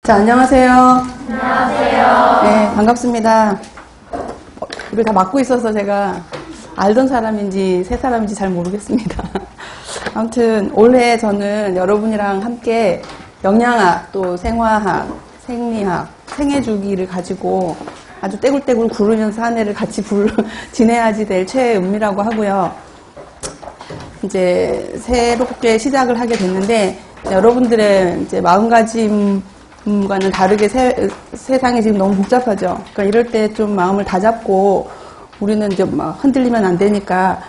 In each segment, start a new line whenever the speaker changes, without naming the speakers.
자, 안녕하세요.
안녕하세요.
네, 반갑습니다. 이걸 다 맡고 있어서 제가 알던 사람인지 새 사람인지 잘 모르겠습니다. 아무튼 올해 저는 여러분이랑 함께 영양학, 또 생화학, 생리학, 생애주기를 가지고 아주 떼굴떼굴 구르면서 한 해를 같이 지내야지 될 최은미라고 하고요. 이제 새롭게 시작을 하게 됐는데 여러분들의 이제 마음가짐과는 다르게 세상이 지금 너무 복잡하죠. 그러니까 이럴 때 좀 마음을 다잡고 우리는 이제 막 흔들리면 안 되니까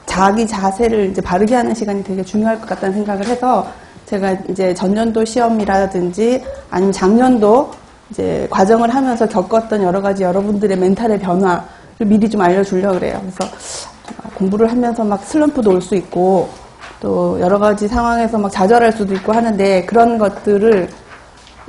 자기 자세를 이제 바르게 하는 시간이 되게 중요할 것 같다는 생각을 해서 제가 이제 전년도 시험이라든지 아니면 작년도 이제 과정을 하면서 겪었던 여러 가지 여러분들의 멘탈의 변화를 미리 좀 알려주려고 그래요. 그래서 공부를 하면서 막 슬럼프도 올 수 있고 또 여러 가지 상황에서 막 좌절할 수도 있고 하는데 그런 것들을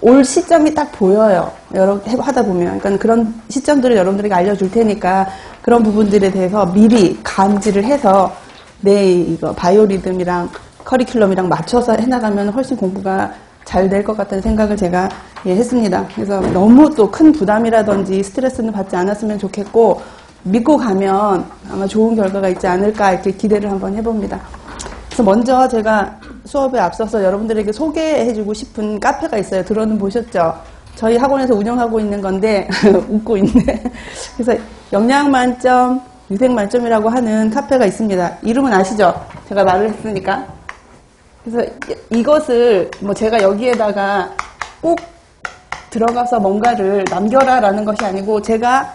올 시점이 딱 보여요. 하다 보면. 그러니까 그런 시점들을 여러분들에게 알려줄 테니까 그런 부분들에 대해서 미리 감지를 해서 내 이거 바이오리듬이랑 커리큘럼이랑 맞춰서 해나가면 훨씬 공부가 잘 될 것 같다는 생각을 제가 했습니다. 그래서 너무 또 큰 부담이라든지 스트레스는 받지 않았으면 좋겠고 믿고 가면 아마 좋은 결과가 있지 않을까 이렇게 기대를 한번 해봅니다. 그래서 먼저 제가 수업에 앞서서 여러분들에게 소개해주고 싶은 카페가 있어요. 들어는 보셨죠? 저희 학원에서 운영하고 있는 건데 웃고 있네. 그래서 영양만점, 위생만점이라고 하는 카페가 있습니다. 이름은 아시죠? 제가 말을 했으니까. 그래서 이것을 뭐 제가 여기에다가 꼭 들어가서 뭔가를 남겨라라는 것이 아니고 제가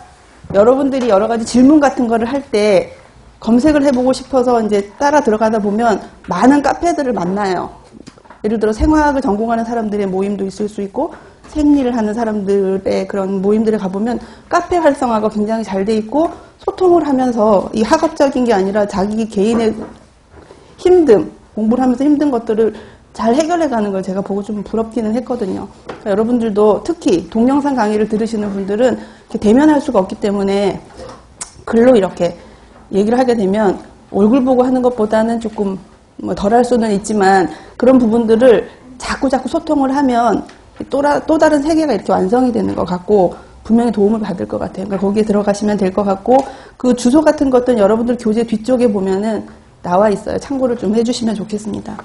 여러분들이 여러 가지 질문 같은 거를 할 때 검색을 해보고 싶어서 이제 따라 들어가다 보면 많은 카페들을 만나요. 예를 들어 생화학을 전공하는 사람들의 모임도 있을 수 있고 생리를 하는 사람들의 그런 모임들에 가보면 카페 활성화가 굉장히 잘 돼 있고 소통을 하면서 이 학업적인 게 아니라 자기 개인의 힘듦, 공부를 하면서 힘든 것들을 잘 해결해가는 걸 제가 보고 좀 부럽기는 했거든요. 그러니까 여러분들도 특히 동영상 강의를 들으시는 분들은 이렇게 대면할 수가 없기 때문에 글로 이렇게 얘기를 하게 되면 얼굴 보고 하는 것보다는 조금 뭐 덜할 수는 있지만 그런 부분들을 자꾸 소통을 하면 또 다른 세계가 이렇게 완성이 되는 것 같고 분명히 도움을 받을 것 같아요. 그러니까 거기에 들어가시면 될 것 같고 그 주소 같은 것들은 여러분들 교재 뒤쪽에 보면은 나와 있어요. 참고를 좀 해주시면 좋겠습니다.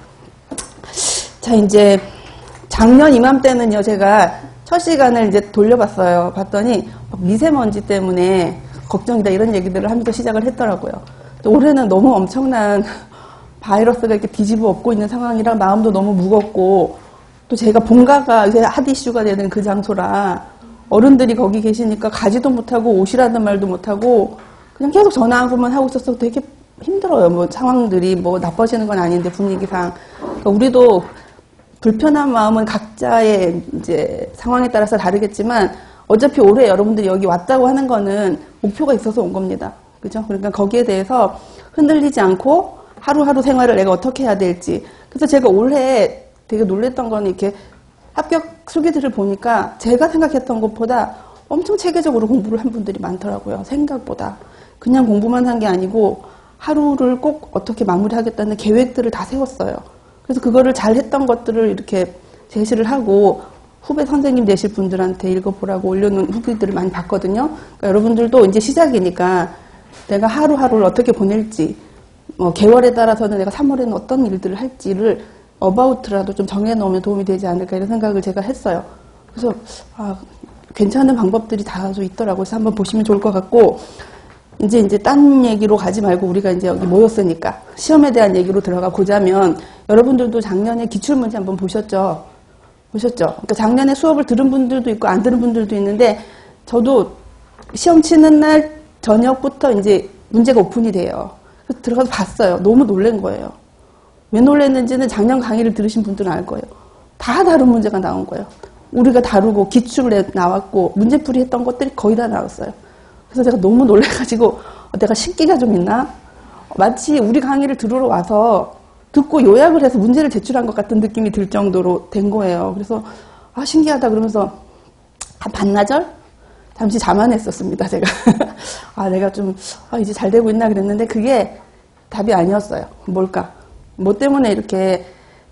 자, 이제 작년 이맘때는요, 제가 첫 시간을 이제 돌려봤어요. 봤더니 미세먼지 때문에 걱정이다 이런 얘기들을 하면서 시작을 했더라고요. 또 올해는 너무 엄청난 바이러스가 이렇게 뒤집어 엎고 있는 상황이라 마음도 너무 무겁고 또 제가 본가가 요새 핫 이슈가 되는 그 장소라 어른들이 거기 계시니까 가지도 못하고 오시라는 말도 못하고 그냥 계속 전화 한 번만 하고 있어서 되게 힘들어요. 뭐 상황들이 뭐 나빠지는 건 아닌데 분위기상. 그러니까 우리도 불편한 마음은 각자의 이제 상황에 따라서 다르겠지만 어차피 올해 여러분들이 여기 왔다고 하는 거는 목표가 있어서 온 겁니다. 그죠? 그러니까 거기에 대해서 흔들리지 않고 하루하루 생활을 내가 어떻게 해야 될지. 그래서 제가 올해 되게 놀랬던 건 이렇게 합격 수기들을 보니까 제가 생각했던 것보다 엄청 체계적으로 공부를 한 분들이 많더라고요. 생각보다. 그냥 공부만 한 게 아니고 하루를 꼭 어떻게 마무리하겠다는 계획들을 다 세웠어요. 그래서 그거를 잘 했던 것들을 이렇게 제시를 하고 후배 선생님 되실 분들한테 읽어보라고 올려놓은 후기들을 많이 봤거든요. 그러니까 여러분들도 이제 시작이니까 내가 하루하루를 어떻게 보낼지, 개월에 따라서는 내가 3월에는 어떤 일들을 할지를 어바웃라도 좀 정해놓으면 도움이 되지 않을까 이런 생각을 제가 했어요. 그래서 괜찮은 방법들이 다소 있더라고요. 그래서 한번 보시면 좋을 것 같고 이제 딴 얘기로 가지 말고 우리가 이제 여기 모였으니까 시험에 대한 얘기로 들어가 보자면 여러분들도 작년에 기출문제 한번 보셨죠? 그러니까 작년에 수업을 들은 분들도 있고 안 들은 분들도 있는데 저도 시험 치는 날 저녁부터 이제 문제가 오픈이 돼요. 그래서 들어가서 봤어요. 너무 놀란 거예요. 왜 놀랐는지는 작년 강의를 들으신 분들은 알 거예요. 다 다른 문제가 나온 거예요. 우리가 다루고 기출에 나왔고 문제풀이 했던 것들이 거의 다 나왔어요. 그래서 제가 너무 놀래가지고 내가 신기가 좀 있나? 마치 우리 강의를 들으러 와서 듣고 요약을 해서 문제를 제출한 것 같은 느낌이 들 정도로 된 거예요. 그래서 신기하다 그러면서 한 반나절? 잠시 자만했었습니다. 제가 내가 좀 이제 잘 되고 있나 그랬는데 그게 답이 아니었어요. 뭘까? 뭐 때문에 이렇게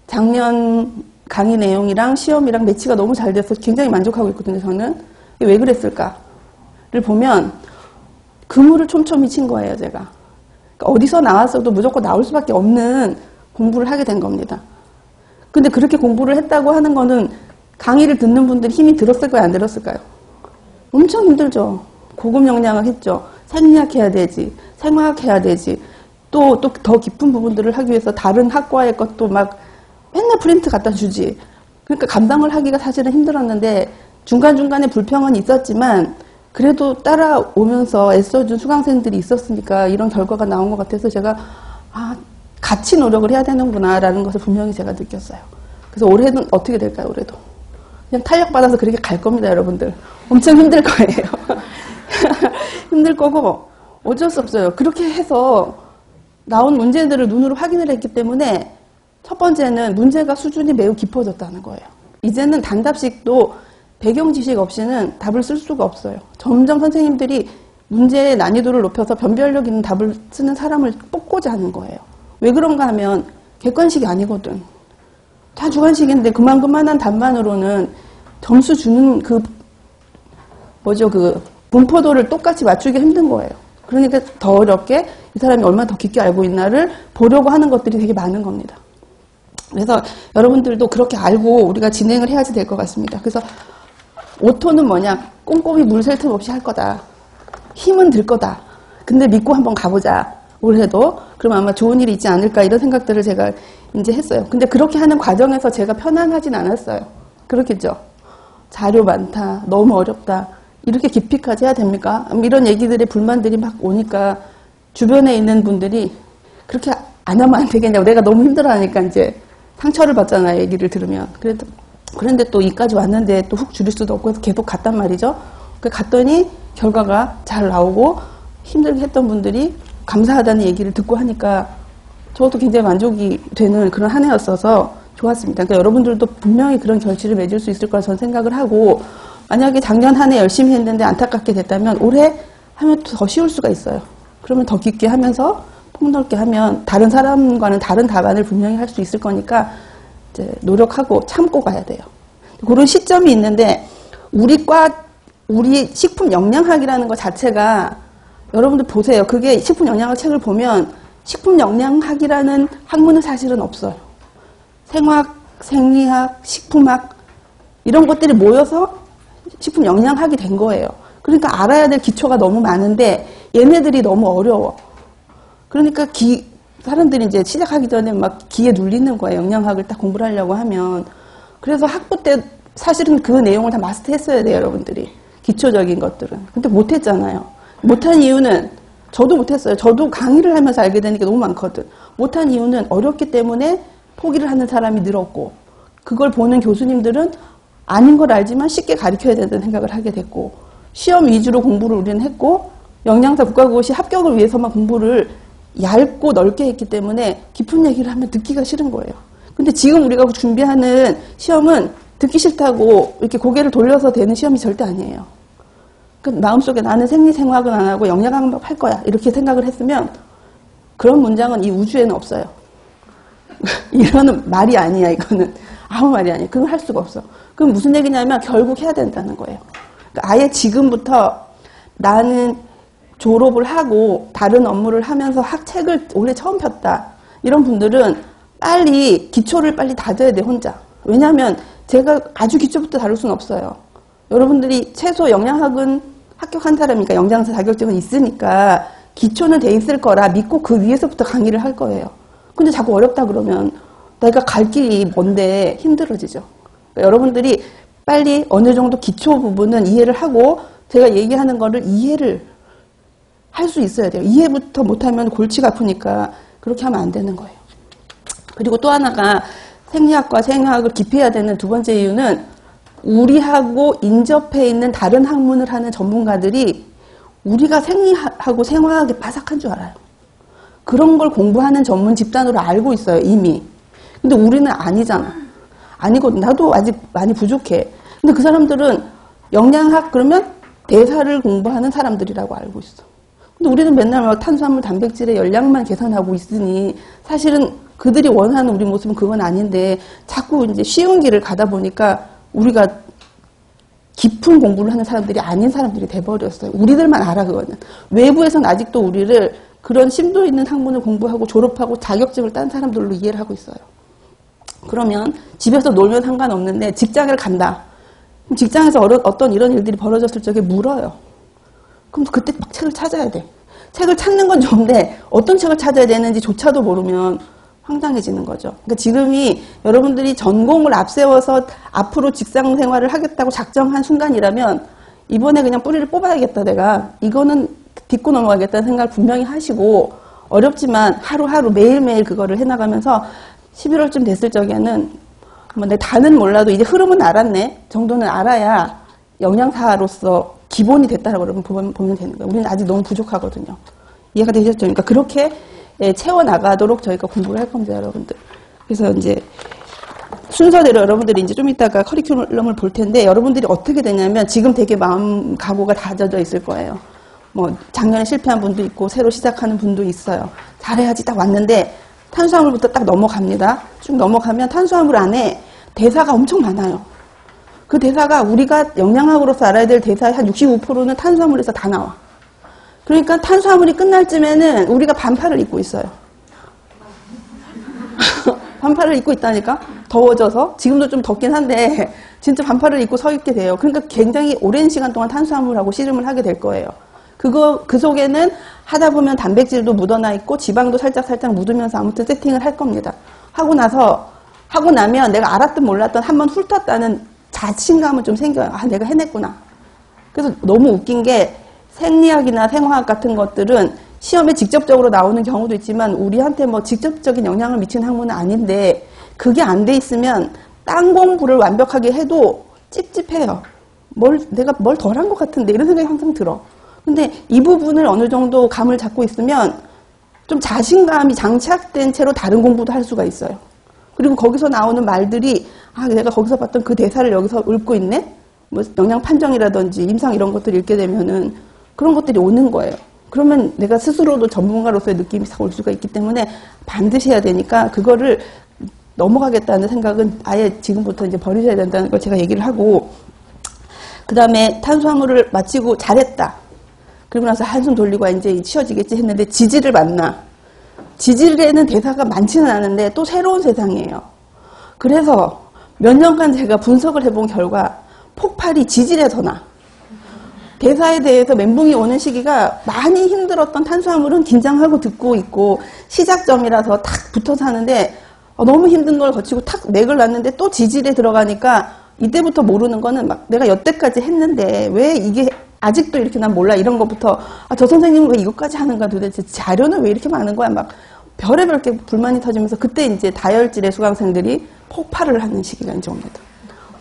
작년 강의 내용이랑 시험이랑 매치가 너무 잘 돼서 굉장히 만족하고 있거든요, 저는. 왜 그랬을까를 보면 그물을 촘촘히 친 거예요, 제가. 그러니까 어디서 나왔어도 무조건 나올 수밖에 없는 공부를 하게 된 겁니다. 근데 그렇게 공부를 했다고 하는 거는 강의를 듣는 분들이 힘이 들었을까요, 안 들었을까요? 엄청 힘들죠. 고급 영양학 했죠. 생리학 해야 되지, 생화학 해야 되지, 또 더 깊은 부분들을 하기 위해서 다른 학과의 것도 막 맨날 프린트 갖다 주지. 그러니까 감당을 하기가 사실은 힘들었는데 중간중간에 불평은 있었지만 그래도 따라오면서 애써준 수강생들이 있었으니까 이런 결과가 나온 것 같아서 제가 같이 노력을 해야 되는구나라는 것을 분명히 제가 느꼈어요. 그래서 올해는 어떻게 될까요, 올해도? 그냥 탄력받아서 그렇게 갈 겁니다, 여러분들. 엄청 힘들 거예요. 힘들 거고 어쩔 수 없어요. 그렇게 해서 나온 문제들을 눈으로 확인을 했기 때문에 첫 번째는 문제가 수준이 매우 깊어졌다는 거예요. 이제는 단답식도 배경 지식 없이는 답을 쓸 수가 없어요. 점점 선생님들이 문제의 난이도를 높여서 변별력 있는 답을 쓰는 사람을 뽑고자 하는 거예요. 왜 그런가 하면 객관식이 아니거든. 다 주관식인데 그만한 답만으로는 점수 주는 그 분포도를 똑같이 맞추기 힘든 거예요. 그러니까 더 어렵게 이 사람이 얼마나 더 깊게 알고 있나를 보려고 하는 것들이 되게 많은 겁니다. 그래서 여러분들도 그렇게 알고 우리가 진행을 해야지 될 것 같습니다. 그래서 오토는 뭐냐? 꼼꼼히 물 셀 틈 없이 할 거다. 힘은 들 거다. 근데 믿고 한번 가보자. 올해도. 그럼 아마 좋은 일이 있지 않을까 이런 생각들을 제가 이제 했어요. 근데 그렇게 하는 과정에서 제가 편안하진 않았어요. 그렇겠죠? 자료 많다. 너무 어렵다. 이렇게 깊이까지 해야 됩니까? 이런 얘기들의 불만들이 막 오니까 주변에 있는 분들이 그렇게 안 하면 안 되겠냐고. 내가 너무 힘들어하니까 이제 상처를 받잖아요. 얘기를 들으면. 그런데 또 이까지 왔는데 또 훅 줄일 수도 없고 해서 계속 갔단 말이죠. 갔더니 결과가 잘 나오고 힘들게 했던 분들이 감사하다는 얘기를 듣고 하니까 저도 굉장히 만족이 되는 그런 한 해였어서 좋았습니다. 그러니까 여러분들도 분명히 그런 결실을 맺을 수 있을 거라 저는 생각을 하고 만약에 작년 한 해 열심히 했는데 안타깝게 됐다면 올해 하면 더 쉬울 수가 있어요. 그러면 더 깊게 하면서 폭넓게 하면 다른 사람과는 다른 답안을 분명히 할 수 있을 거니까 이제 노력하고 참고 가야 돼요. 그런 시점이 있는데 우리 식품 영양학이라는 것 자체가 여러분들 보세요. 그게 식품 영양학 책을 보면 식품 영양학이라는 학문은 사실은 없어요. 생화학, 생리학, 식품학 이런 것들이 모여서 식품 영양학이 된 거예요. 그러니까 알아야 될 기초가 너무 많은데 얘네들이 너무 어려워. 그러니까 사람들이 이제 시작하기 전에 막 기에 눌리는 거예요. 영양학을 딱 공부를 하려고 하면. 그래서 학부 때 사실은 그 내용을 다 마스터했어야 돼요, 여러분들이. 기초적인 것들은. 근데 못했잖아요. 못한 이유는 저도 못했어요. 저도 강의를 하면서 알게 되는 게 너무 많거든. 못한 이유는 어렵기 때문에 포기를 하는 사람이 늘었고 그걸 보는 교수님들은 아닌 걸 알지만 쉽게 가르쳐야 된다는 생각을 하게 됐고 시험 위주로 공부를 우리는 했고 영양사 국가고시 합격을 위해서만 공부를 얇고 넓게 했기 때문에 깊은 얘기를 하면 듣기가 싫은 거예요. 근데 지금 우리가 준비하는 시험은 듣기 싫다고 이렇게 고개를 돌려서 되는 시험이 절대 아니에요. 그러니까 마음속에 나는 생리생화학은 안 하고 영양학만 할 거야 이렇게 생각을 했으면 그런 문장은 이 우주에는 없어요. 이거는 말이 아니야. 이거는 아무 말이 아니야. 그건 할 수가 없어. 그럼 무슨 얘기냐면 결국 해야 된다는 거예요. 그러니까 아예 지금부터 나는 졸업을 하고 다른 업무를 하면서 학책을 올해 처음 폈다. 이런 분들은 빨리 기초를 빨리 다져야 돼 혼자. 왜냐하면 제가 아주 기초부터 다룰 수는 없어요. 여러분들이 최소 영양학은 합격한 사람이니까 영양사 자격증은 있으니까 기초는 돼 있을 거라 믿고 그 위에서부터 강의를 할 거예요. 근데 자꾸 어렵다 그러면 내가 갈 길이 먼데 힘들어지죠. 그러니까 여러분들이 빨리 어느 정도 기초 부분은 이해를 하고 제가 얘기하는 거를 이해를 할 수 있어야 돼요. 이해부터 못하면 골치가 아프니까 그렇게 하면 안 되는 거예요. 그리고 또 하나가 생리학과 생화학을 깊이 해야 되는 두 번째 이유는 우리하고 인접해 있는 다른 학문을 하는 전문가들이 우리가 생리하고 생화학에 바삭한 줄 알아요. 그런 걸 공부하는 전문 집단으로 알고 있어요, 이미. 근데 우리는 아니잖아. 아니거든. 나도 아직 많이 부족해. 근데 그 사람들은 영양학 그러면 대사를 공부하는 사람들이라고 알고 있어. 근데 우리는 맨날 막 탄수화물, 단백질의 열량만 계산하고 있으니 사실은 그들이 원하는 우리 모습은 그건 아닌데 자꾸 이제 쉬운 길을 가다 보니까 우리가 깊은 공부를 하는 사람들이 아닌 사람들이 돼버렸어요. 우리들만 알아, 그거는. 외부에서는 아직도 우리를 그런 심도 있는 학문을 공부하고 졸업하고 자격증을 딴 사람들로 이해를 하고 있어요. 그러면 집에서 놀면 상관없는데 직장을 간다. 그럼 직장에서 어떤 이런 일들이 벌어졌을 적에 물어요. 그럼 그때 막 책을 찾아야 돼. 책을 찾는 건 좋은데 어떤 책을 찾아야 되는지조차도 모르면 황당해지는 거죠. 그러니까 지금이 여러분들이 전공을 앞세워서 앞으로 직장 생활을 하겠다고 작정한 순간이라면 이번에 그냥 뿌리를 뽑아야겠다, 내가. 이거는 딛고 넘어가겠다는 생각을 분명히 하시고 어렵지만 하루하루 매일매일 그거를 해나가면서 11월쯤 됐을 적에는 뭐 내 다는 몰라도 이제 흐름은 알았네 정도는 알아야 영양사로서 기본이 됐다라고 여러분 보면 되는 거예요. 우리는 아직 너무 부족하거든요. 이해가 되셨죠? 그러니까 그렇게 채워나가도록 저희가 공부를 할 겁니다, 여러분들. 그래서 이제 순서대로 여러분들이 이제 좀 이따가 커리큘럼을 볼 텐데 여러분들이 어떻게 되냐면 지금 되게 마음 각오가 다져져 있을 거예요. 뭐 작년에 실패한 분도 있고 새로 시작하는 분도 있어요. 잘해야지 딱 왔는데 탄수화물부터 딱 넘어갑니다. 쭉 넘어가면 탄수화물 안에 대사가 엄청 많아요. 그 대사가 우리가 영양학으로서 알아야 될 대사의 한 65%는 탄수화물에서 다 나와. 그러니까 탄수화물이 끝날 쯤에는 우리가 반팔을 입고 있어요. 반팔을 입고 있다니까? 더워져서. 지금도 좀 덥긴 한데 진짜 반팔을 입고 서 있게 돼요. 그러니까 굉장히 오랜 시간 동안 탄수화물하고 씨름을 하게 될 거예요. 그 속에는 하다 보면 단백질도 묻어나 있고 지방도 살짝 묻으면서 아무튼 세팅을 할 겁니다. 하고 나면 내가 알았든 몰랐든 한번 훑었다는 자신감은 좀 생겨요. 아, 내가 해냈구나. 그래서 너무 웃긴 게 생리학이나 생화학 같은 것들은 시험에 직접적으로 나오는 경우도 있지만 우리한테 뭐 직접적인 영향을 미치는 학문은 아닌데 그게 안 돼 있으면 딴 공부를 완벽하게 해도 찝찝해요. 내가 뭘 덜한 것 같은데 이런 생각이 항상 들어. 근데 이 부분을 어느 정도 감을 잡고 있으면 좀 자신감이 장착된 채로 다른 공부도 할 수가 있어요. 그리고 거기서 나오는 말들이 아, 내가 거기서 봤던 그 대사를 여기서 읊고 있네? 뭐 영양 판정이라든지 임상 이런 것들 읽게 되면은 그런 것들이 오는 거예요. 그러면 내가 스스로도 전문가로서의 느낌이 싹 올 수가 있기 때문에 반드시 해야 되니까 그거를 넘어가겠다는 생각은 아예 지금부터 이제 버리셔야 된다는 걸 제가 얘기를 하고 그 다음에 탄수화물을 마치고 잘했다. 그러고 나서 한숨 돌리고 이제 쉬어지겠지 했는데 지질을 만나. 지질에는 대사가 많지는 않은데 또 새로운 세상이에요. 그래서 몇 년간 제가 분석을 해본 결과 폭발이 지질에서 나. 대사에 대해서 멘붕이 오는 시기가 많이 힘들었던 탄수화물은 긴장하고 듣고 있고 시작점이라서 탁 붙어서 하는데 너무 힘든 걸 거치고 탁 맥을 놨는데 또 지질에 들어가니까 이때부터 모르는 거는 막 내가 여태까지 했는데 왜 이게 아직도 이렇게 난 몰라 이런 것부터 저 선생님은 왜 이것까지 하는가 도대체 자료는 왜 이렇게 많은 거야 막 별의별 게 불만이 터지면서 그때 이제 다혈질의 수강생들이 폭발을 하는 시기가 이제 옵니다.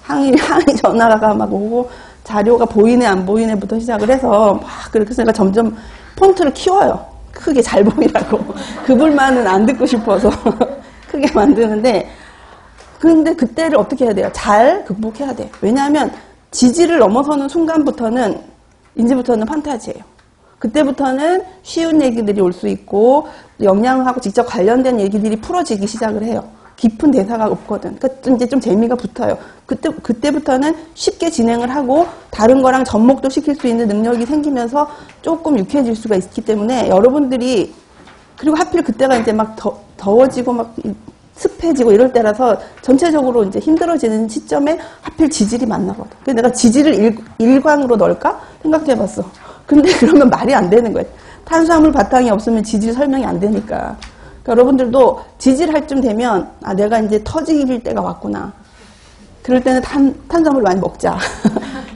항의 전화가 막 오고 자료가 보이네 안 보이네부터 시작을 해서 막 그렇게 해서 내가 점점 폰트를 키워요. 크게 잘 보이라고. 그 불만은 안 듣고 싶어서 크게 만드는데 근데 그때를 어떻게 해야 돼요? 잘 극복해야 돼. 왜냐하면 지지를 넘어서는 순간부터는 이제부터는 판타지예요. 그때부터는 쉬운 얘기들이 올 수 있고 영양하고 직접 관련된 얘기들이 풀어지기 시작을 해요. 깊은 대사가 없거든. 그러니까 이제 좀 재미가 붙어요. 그때부터는 쉽게 진행을 하고 다른 거랑 접목도 시킬 수 있는 능력이 생기면서 조금 유쾌해질 수가 있기 때문에 여러분들이 그리고 하필 그때가 이제 막 더워지고 막 습해지고 이럴 때라서 전체적으로 이제 힘들어지는 시점에 하필 지질이 맞나 보다. 그래서 내가 지질을 일광으로 넣을까 생각해봤어. 근데 그러면 말이 안 되는 거예요. 탄수화물 바탕이 없으면 지질 설명이 안 되니까. 그러니까 여러분들도 지질할 쯤 되면 아 내가 이제 터질 때가 왔구나. 그럴 때는 탄수화물 많이 먹자.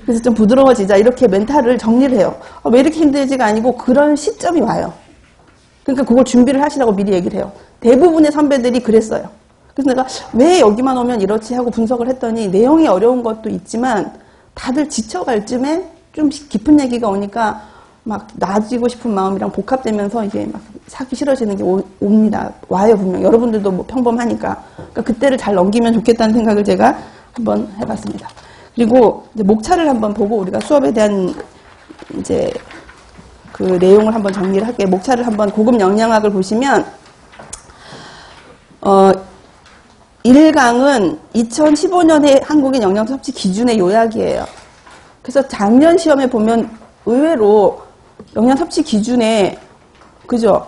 그래서 좀 부드러워지자. 이렇게 멘탈을 정리를 해요. 왜 이렇게 힘들지가 아니고 그런 시점이 와요. 그러니까 그걸 준비를 하시라고 미리 얘기를 해요. 대부분의 선배들이 그랬어요. 그래서 내가 왜 여기만 오면 이렇지 하고 분석을 했더니 내용이 어려운 것도 있지만 다들 지쳐갈 쯤에 좀 깊은 얘기가 오니까 막 나아지고 싶은 마음이랑 복합되면서 이게 막 사기 싫어지는 게 옵니다. 와요, 분명. 여러분들도 뭐 평범하니까. 그러니까 그때를 잘 넘기면 좋겠다는 생각을 제가 한번 해봤습니다. 그리고 이제 목차를 한번 보고 우리가 수업에 대한 이제 그 내용을 한번 정리를 할게요. 목차를 한번 고급 영양학을 보시면 1강은 2015년에 한국인 영양 섭취 기준의 요약이에요. 그래서 작년 시험에 보면 의외로 영양 섭취 기준에 그죠?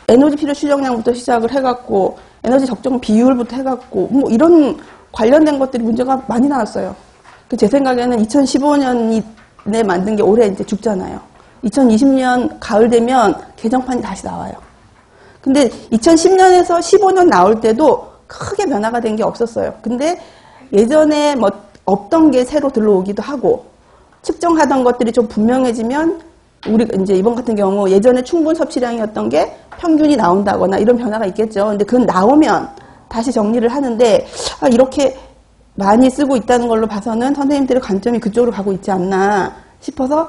에너지 필요 추정량부터 시작을 해갖고 에너지 적정 비율부터 해갖고 뭐 이런 관련된 것들이 문제가 많이 나왔어요. 제 생각에는 2015년에 만든 게 올해 이제 죽잖아요. 2020년 가을 되면 개정판이 다시 나와요. 근데 2010년에서 15년 나올 때도 크게 변화가 된 게 없었어요. 근데 예전에 뭐 없던 게 새로 들어오기도 하고 측정하던 것들이 좀 분명해지면 우리가 이제 이번 같은 경우 예전에 충분 섭취량이었던 게 평균이 나온다거나 이런 변화가 있겠죠. 근데 그건 나오면 다시 정리를 하는데 이렇게 많이 쓰고 있다는 걸로 봐서는 선생님들의 관점이 그쪽으로 가고 있지 않나 싶어서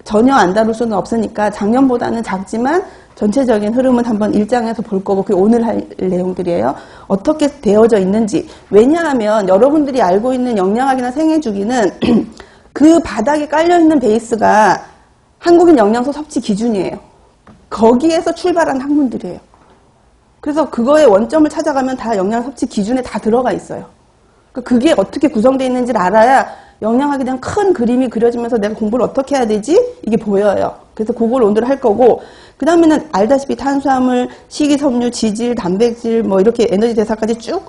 전혀 안 다룰 수는 없으니까 작년보다는 작지만 전체적인 흐름은 한번 1장에서 볼 거고 그게 오늘 할 내용들이에요. 어떻게 되어져 있는지. 왜냐하면 여러분들이 알고 있는 영양학이나 생애주기는 그 바닥에 깔려있는 베이스가 한국인 영양소 섭취 기준이에요. 거기에서 출발한 학문들이에요. 그래서 그거의 원점을 찾아가면 다 영양 섭취 기준에 다 들어가 있어요. 그게 어떻게 구성되어 있는지를 알아야 영양학에 대한 큰 그림이 그려지면서 내가 공부를 어떻게 해야 되지? 이게 보여요. 그래서 그걸 오늘 할 거고 그 다음에는 알다시피 탄수화물, 식이섬유, 지질, 단백질 뭐 이렇게 에너지 대사까지 쭉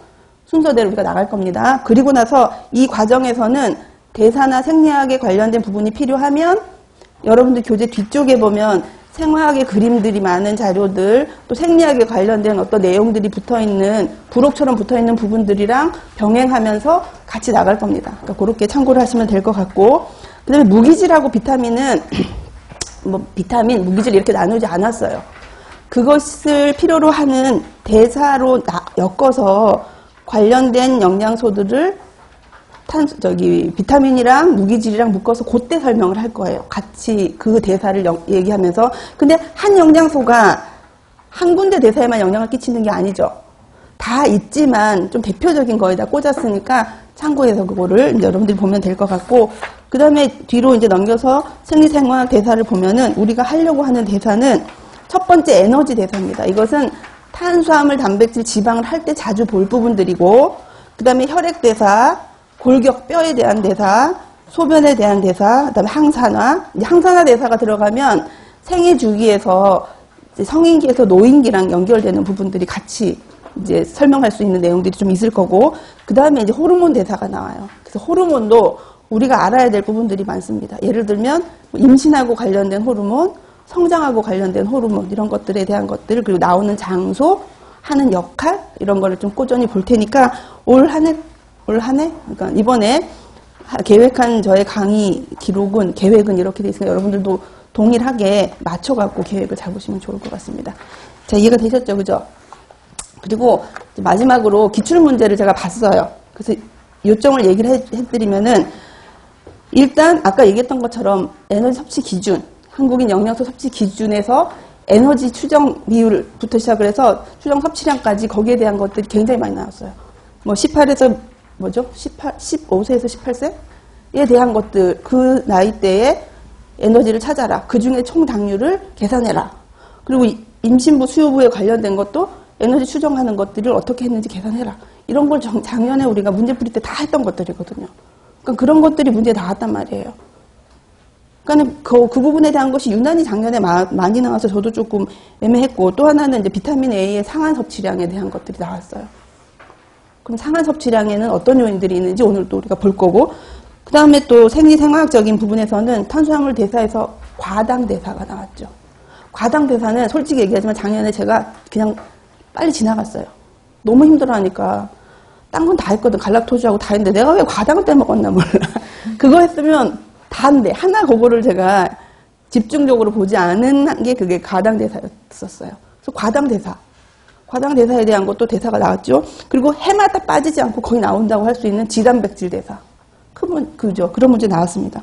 순서대로 우리가 나갈 겁니다. 그리고 나서 이 과정에서는 대사나 생리학에 관련된 부분이 필요하면 여러분들 교재 뒤쪽에 보면 생화학의 그림들이 많은 자료들 또 생리학에 관련된 어떤 내용들이 붙어있는 부록처럼 붙어있는 부분들이랑 병행하면서 같이 나갈 겁니다. 그러니까 그렇게 참고를 하시면 될 것 같고 그 다음에 무기질하고 비타민은 뭐 비타민, 무기질 이렇게 나누지 않았어요. 그것을 필요로 하는 대사로 엮어서 관련된 영양소들을 비타민이랑 무기질이랑 묶어서 그때 설명을 할 거예요. 같이 그 대사를 얘기하면서. 근데 한 영양소가 한 군데 대사에만 영향을 끼치는 게 아니죠. 다 있지만 좀 대표적인 거에다 꽂았으니까 참고해서 그거를 이제 여러분들이 보면 될 것 같고, 그 다음에 뒤로 이제 넘겨서 생리생화학 대사를 보면은 우리가 하려고 하는 대사는 첫 번째 에너지 대사입니다. 이것은 탄수화물, 단백질, 지방을 할 때 자주 볼 부분들이고, 그 다음에 혈액 대사, 골격, 뼈에 대한 대사, 소변에 대한 대사, 그 다음에 항산화. 이제 항산화 대사가 들어가면 생애 주기에서 이제 성인기에서 노인기랑 연결되는 부분들이 같이 이제 설명할 수 있는 내용들이 좀 있을 거고, 그 다음에 이제 호르몬 대사가 나와요. 그래서 호르몬도 우리가 알아야 될 부분들이 많습니다. 예를 들면 임신하고 관련된 호르몬, 성장하고 관련된 호르몬 이런 것들에 대한 것들, 그리고 나오는 장소, 하는 역할 이런 거를 좀 꾸준히 볼 테니까 올 한 해 그러니까 이번에 계획한 저의 강의 계획은 이렇게 돼 있으니까 여러분들도 동일하게 맞춰갖고 계획을 잡으시면 좋을 것 같습니다. 자, 이해가 되셨죠? 그죠? 그리고 마지막으로 기출문제를 제가 봤어요. 그래서 요점을 얘기를 해드리면은 일단 아까 얘기했던 것처럼 에너지 섭취 기준, 한국인 영양소 섭취 기준에서 에너지 추정 비율부터 시작을 해서 추정 섭취량까지 거기에 대한 것들이 굉장히 많이 나왔어요. 뭐 15세에서 18세에 대한 것들, 그 나이대에 에너지를 찾아라. 그 중에 총 당류를 계산해라. 그리고 임신부, 수유부에 관련된 것도 에너지 추정하는 것들을 어떻게 했는지 계산해라. 이런 걸 작년에 우리가 문제 풀이 때 다 했던 것들이거든요. 그러니까 그런 것들이 문제에 나왔단 말이에요. 그러니까 그 부분에 대한 것이 유난히 작년에 많이 나와서 저도 조금 애매했고, 또 하나는 이제 비타민 A의 상한 섭취량에 대한 것들이 나왔어요. 그럼 상한 섭취량에는 어떤 요인들이 있는지 오늘 또 우리가 볼 거고, 그 다음에 또 생리생화학적인 부분에서는 탄수화물 대사에서 과당 대사가 나왔죠. 과당 대사는 솔직히 얘기하지만 작년에 제가 그냥 빨리 지나갔어요. 너무 힘들어하니까. 딴 건 다 했거든. 갈락토지하고 다 했는데 내가 왜 과당을 빼먹었나 몰라. 그거 했으면 다인데 하나 그거를 제가 집중적으로 보지 않은 게 그게 과당 대사였었어요. 그래서 과당 대사에 대한 것도 대사가 나왔죠. 그리고 해마다 빠지지 않고 거의 나온다고 할 수 있는 지단백질 대사. 그죠. 그런 문제 나왔습니다.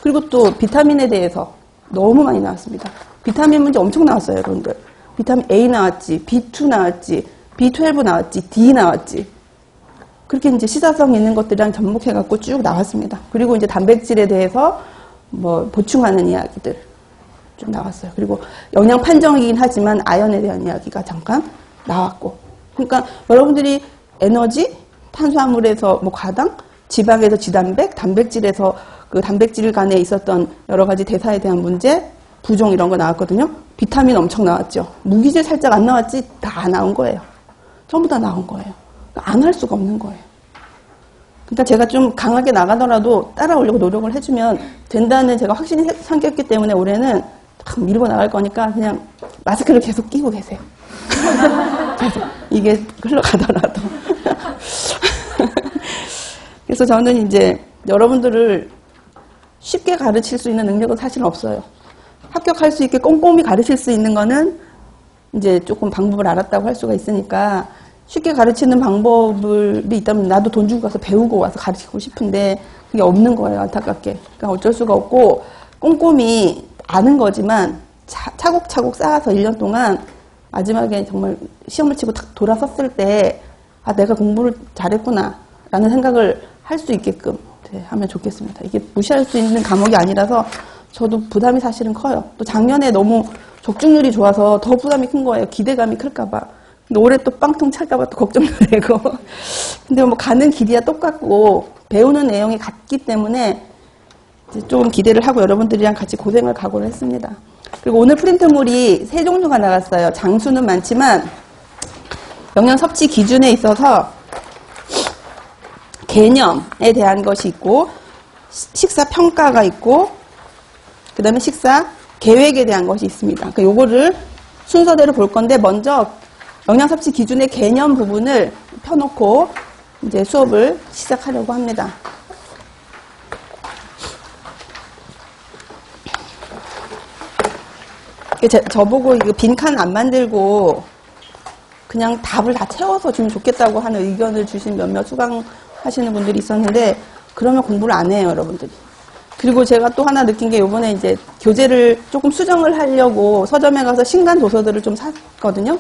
그리고 또 비타민에 대해서 너무 많이 나왔습니다. 비타민 문제 엄청 나왔어요, 여러분들. 비타민 A 나왔지, B2 나왔지, B12 나왔지, D 나왔지. 그렇게 이제 시사성 있는 것들이랑 접목해갖고 쭉 나왔습니다. 그리고 이제 단백질에 대해서 뭐 보충하는 이야기들. 좀 나왔어요. 그리고 영양 판정이긴 하지만 아연에 대한 이야기가 잠깐 나왔고. 그러니까 여러분들이 에너지, 탄수화물에서 뭐 과당, 지방에서 지단백, 단백질에서 그 단백질 간에 있었던 여러 가지 대사에 대한 문제, 부종 이런 거 나왔거든요. 비타민 엄청 나왔죠. 무기질 살짝 안 나왔지 다 나온 거예요. 전부 다 나온 거예요. 안 할 수가 없는 거예요. 그러니까 제가 좀 강하게 나가더라도 따라오려고 노력을 해주면 된다는 제가 확신이 생겼기 때문에 올해는 딱 밀고 나갈 거니까 그냥 마스크를 계속 끼고 계세요. 계속 이게 흘러가더라도. 그래서 저는 이제 여러분들을 쉽게 가르칠 수 있는 능력은 사실 없어요. 합격할 수 있게 꼼꼼히 가르칠 수 있는 거는 이제 조금 방법을 알았다고 할 수가 있으니까 쉽게 가르치는 방법이 있다면 나도 돈 주고 가서 배우고 와서 가르치고 싶은데 그게 없는 거예요, 안타깝게. 그러니까 어쩔 수가 없고 꼼꼼히 아는 거지만 차곡차곡 쌓아서 1년 동안 마지막에 정말 시험을 치고 탁 돌아섰을 때 아, 내가 공부를 잘했구나 라는 생각을 할 수 있게끔 하면 좋겠습니다. 이게 무시할 수 있는 과목이 아니라서 저도 부담이 사실은 커요. 또 작년에 너무 적중률이 좋아서 더 부담이 큰 거예요. 기대감이 클까봐. 근데 올해 또 빵통 찰까봐 또 걱정도 되고. 근데 뭐 가는 길이야 똑같고 배우는 내용이 같기 때문에 이제 좀 기대를 하고 여러분들이랑 같이 고생을 각오를 했습니다. 그리고 오늘 프린트물이 3종류가 나갔어요. 장수는 많지만 영양 섭취 기준에 있어서 개념에 대한 것이 있고 식사 평가가 있고 그 다음에 식사 계획에 대한 것이 있습니다. 그러니까 요거를 순서대로 볼 건데 먼저 영양 섭취 기준의 개념 부분을 펴놓고 이제 수업을 시작하려고 합니다. 저보고 이거 빈칸 안 만들고 그냥 답을 다 채워서 주면 좋겠다고 하는 의견을 주신 몇몇 수강하시는 분들이 있었는데 그러면 공부를 안 해요, 여러분들이. 그리고 제가 또 하나 느낀 게 요번에 이제 교재를 조금 수정을 하려고 서점에 가서 신간 도서들을 좀 샀거든요.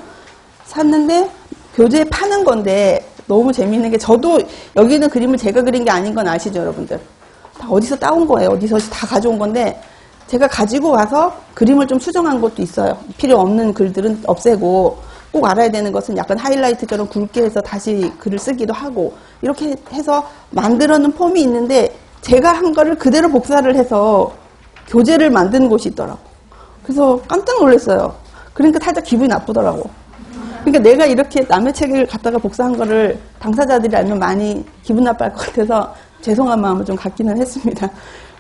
샀는데 교재 파는 건데 너무 재미있는 게 저도 여기 있는 그림을 제가 그린 게 아닌 건 아시죠, 여러분들? 다 어디서 따온 거예요. 어디서 다 가져온 건데 제가 가지고 와서 그림을 좀 수정한 것도 있어요. 필요 없는 글들은 없애고 꼭 알아야 되는 것은 약간 하이라이트처럼 굵게 해서 다시 글을 쓰기도 하고 이렇게 해서 만들어 놓은 폼이 있는데 제가 한 거를 그대로 복사를 해서 교재를 만든 곳이 있더라고. 그래서 깜짝 놀랐어요. 그러니까 살짝 기분이 나쁘더라고. 그러니까 내가 이렇게 남의 책을 갖다가 복사한 거를 당사자들이 알면 많이 기분 나빠할 것 같아서 죄송한 마음을 좀 갖기는 했습니다.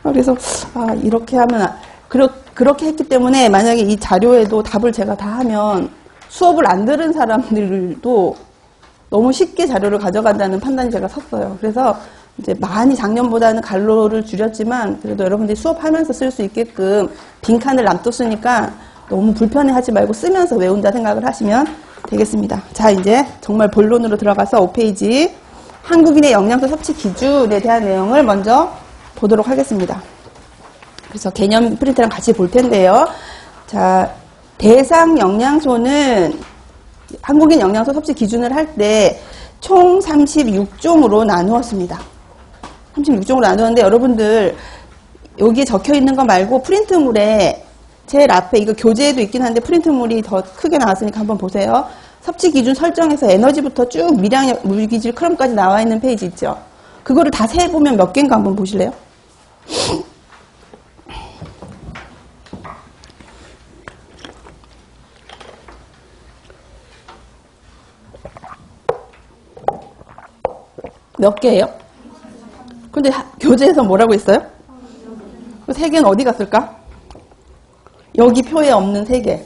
그래서 아, 이렇게 하면 그렇게 했기 때문에 만약에 이 자료에도 답을 제가 다 하면 수업을 안 들은 사람들도 너무 쉽게 자료를 가져간다는 판단이 제가 섰어요. 그래서 이제 많이 작년보다는 갈로를 줄였지만 그래도 여러분들이 수업하면서 쓸 수 있게끔 빈칸을 놔뒀으니까 너무 불편해하지 말고 쓰면서 외운다 생각을 하시면 되겠습니다. 자, 이제 정말 본론으로 들어가서 5페이지 한국인의 영양소 섭취 기준에 대한 내용을 먼저 보도록 하겠습니다. 그래서 개념 프린트랑 같이 볼 텐데요. 자, 대상 영양소는 한국인 영양소 섭취 기준을 할 때 총 36종으로 나누었습니다. 36종으로 나누었는데 여러분들 여기에 적혀 있는 거 말고 프린트물에 제일 앞에 이거 교재에도 있긴 한데 프린트물이 더 크게 나왔으니까 한번 보세요. 섭취 기준 설정에서 에너지부터 쭉 미량 물기질 크롬까지 나와 있는 페이지 있죠. 그거를 다 세보면 몇 개인가 한번 보실래요? 몇 개예요? 근데 교재에서 뭐라고 했어요? 그 3개는 어디 갔을까? 여기 표에 없는 3개.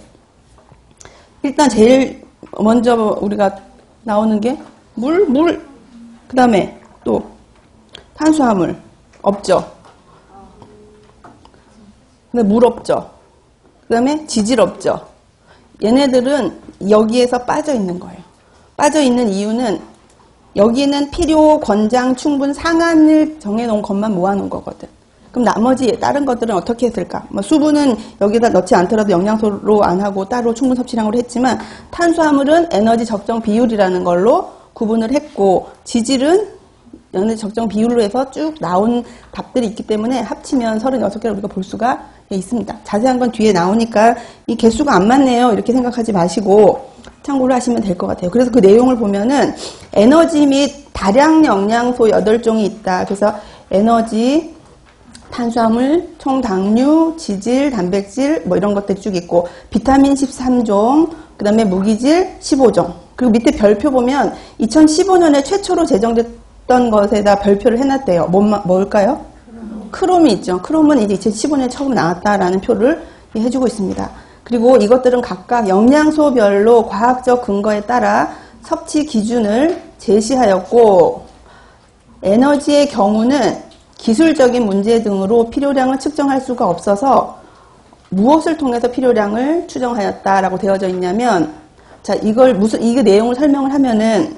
일단 제일 먼저 우리가 나오는 게 물, 그 다음에 또 탄수화물 없죠. 근데 물 없죠. 그 다음에 지질 없죠. 얘네들은 여기에서 빠져 있는 거예요. 빠져 있는 이유는 여기는 필요, 권장, 충분, 상한을 정해놓은 것만 모아놓은 거거든. 그럼 나머지 다른 것들은 어떻게 했을까? 뭐 수분은 여기다 넣지 않더라도 영양소로 안 하고 따로 충분 섭취량으로 했지만 탄수화물은 에너지 적정 비율이라는 걸로 구분을 했고 지질은 에너지 적정 비율로 해서 쭉 나온 답들이 있기 때문에 합치면 36개를 우리가 볼 수가 있습니다. 자세한 건 뒤에 나오니까 이 개수가 안 맞네요. 이렇게 생각하지 마시고 참고를 하시면 될 것 같아요. 그래서 그 내용을 보면은 에너지 및 다량 영양소 8종이 있다. 그래서 에너지, 탄수화물, 총당류, 지질, 단백질 뭐 이런 것들이 쭉 있고 비타민 13종, 그 다음에 무기질 15종. 그리고 밑에 별표 보면 2015년에 최초로 제정됐던 것에다 별표를 해놨대요. 뭘까요? 크롬이 있죠. 크롬은 이제 2015년에 처음 나왔다라는 표를 해주고 있습니다. 그리고 이것들은 각각 영양소별로 과학적 근거에 따라 섭취 기준을 제시하였고, 에너지의 경우는 기술적인 문제 등으로 필요량을 측정할 수가 없어서 무엇을 통해서 필요량을 추정하였다라고 되어져 있냐면, 자, 이게 내용을 설명을 하면은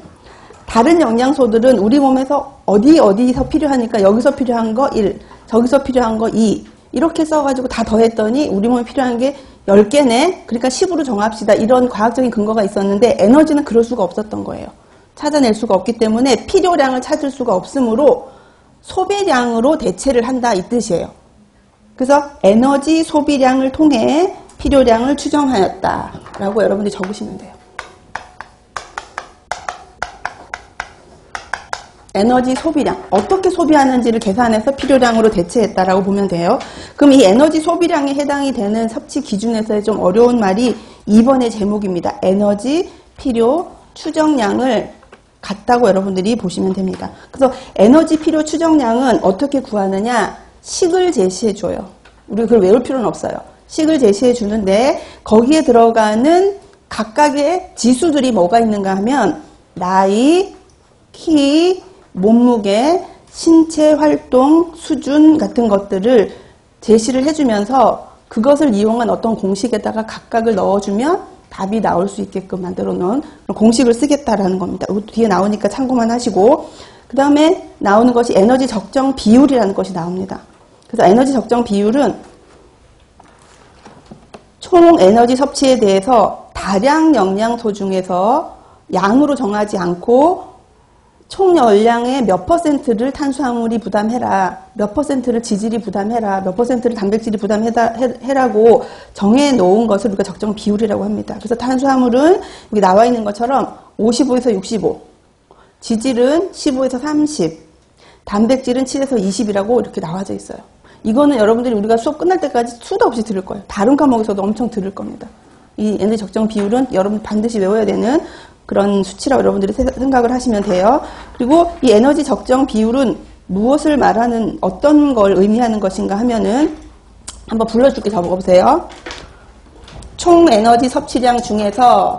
다른 영양소들은 우리 몸에서 어디서 필요하니까 여기서 필요한 거 1, 저기서 필요한 거 2, 이렇게 써가지고 다 더했더니 우리 몸에 필요한 게 10개네? 그러니까 10으로 정합시다. 이런 과학적인 근거가 있었는데 에너지는 그럴 수가 없었던 거예요. 찾아낼 수가 없기 때문에 필요량을 찾을 수가 없으므로 소비량으로 대체를 한다 이 뜻이에요. 그래서 에너지 소비량을 통해 필요량을 추정하였다라고 여러분들이 적으시면 돼요. 에너지 소비량, 어떻게 소비하는지를 계산해서 필요량으로 대체했다라고 보면 돼요. 그럼 이 에너지 소비량에 해당이 되는 섭취 기준에서의 좀 어려운 말이 2번의 제목입니다. 에너지 필요 추정량을 같다고 여러분들이 보시면 됩니다. 그래서 에너지 필요 추정량은 어떻게 구하느냐? 식을 제시해 줘요. 우리 그걸 외울 필요는 없어요. 식을 제시해 주는데 거기에 들어가는 각각의 지수들이 뭐가 있는가 하면 나이, 키, 몸무게, 신체 활동, 수준 같은 것들을 제시를 해주면서 그것을 이용한 어떤 공식에다가 각각을 넣어주면 답이 나올 수 있게끔 만들어 놓은 공식을 쓰겠다라는 겁니다. 이것도 뒤에 나오니까 참고만 하시고, 그 다음에 나오는 것이 에너지 적정 비율이라는 것이 나옵니다. 그래서 에너지 적정 비율은 총 에너지 섭취에 대해서 다량 영양소 중에서 양으로 정하지 않고 총 열량의 몇 퍼센트를 탄수화물이 부담해라, 몇 퍼센트를 지질이 부담해라, 몇 퍼센트를 단백질이 부담해라고 정해놓은 것을 우리가 적정 비율이라고 합니다. 그래서 탄수화물은 여기 나와 있는 것처럼 55에서 65, 지질은 15에서 30, 단백질은 7에서 20이라고 이렇게 나와져 있어요. 이거는 여러분들이 우리가 수업 끝날 때까지 수도 없이 들을 거예요. 다른 과목에서도 엄청 들을 겁니다. 이 에너지 적정 비율은 여러분 반드시 외워야 되는 그런 수치라고 여러분들이 생각을 하시면 돼요. 그리고 이 에너지 적정 비율은 무엇을 말하는, 어떤 걸 의미하는 것인가 하면은 한번 불러줄게 적어보세요. 총 에너지 섭취량 중에서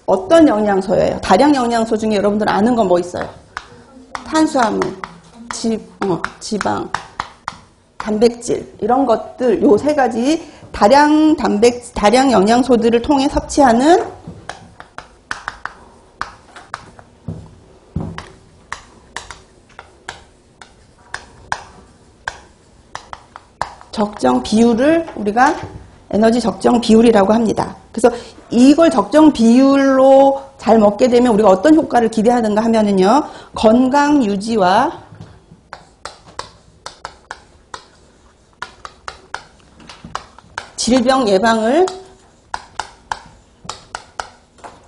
어떤 영양소예요? 다량 영양소 중에 여러분들 아는 건 뭐 있어요? 탄수화물, 지방, 단백질, 이런 것들, 요 세 가지 다량 영양소들을 통해 섭취하는 적정 비율을 우리가 에너지 적정 비율이라고 합니다. 그래서 이걸 적정 비율로 잘 먹게 되면 우리가 어떤 효과를 기대하는가 하면은요, 건강 유지와 질병 예방을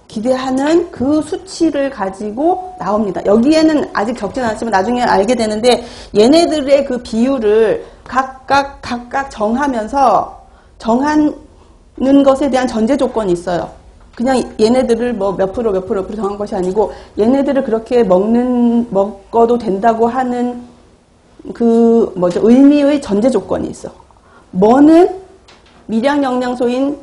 기대하는 그 수치를 가지고 나옵니다. 여기에는 아직 적진 않지만 나중에 알게 되는데 얘네들의 그 비율을 각각 정하면서 정하는 것에 대한 전제 조건이 있어요. 그냥 얘네들을 뭐 몇 프로 정한 것이 아니고 얘네들을 그렇게 먹어도 된다고 하는 그 의미의 전제 조건이 있어. 뭐는 미량 영양소인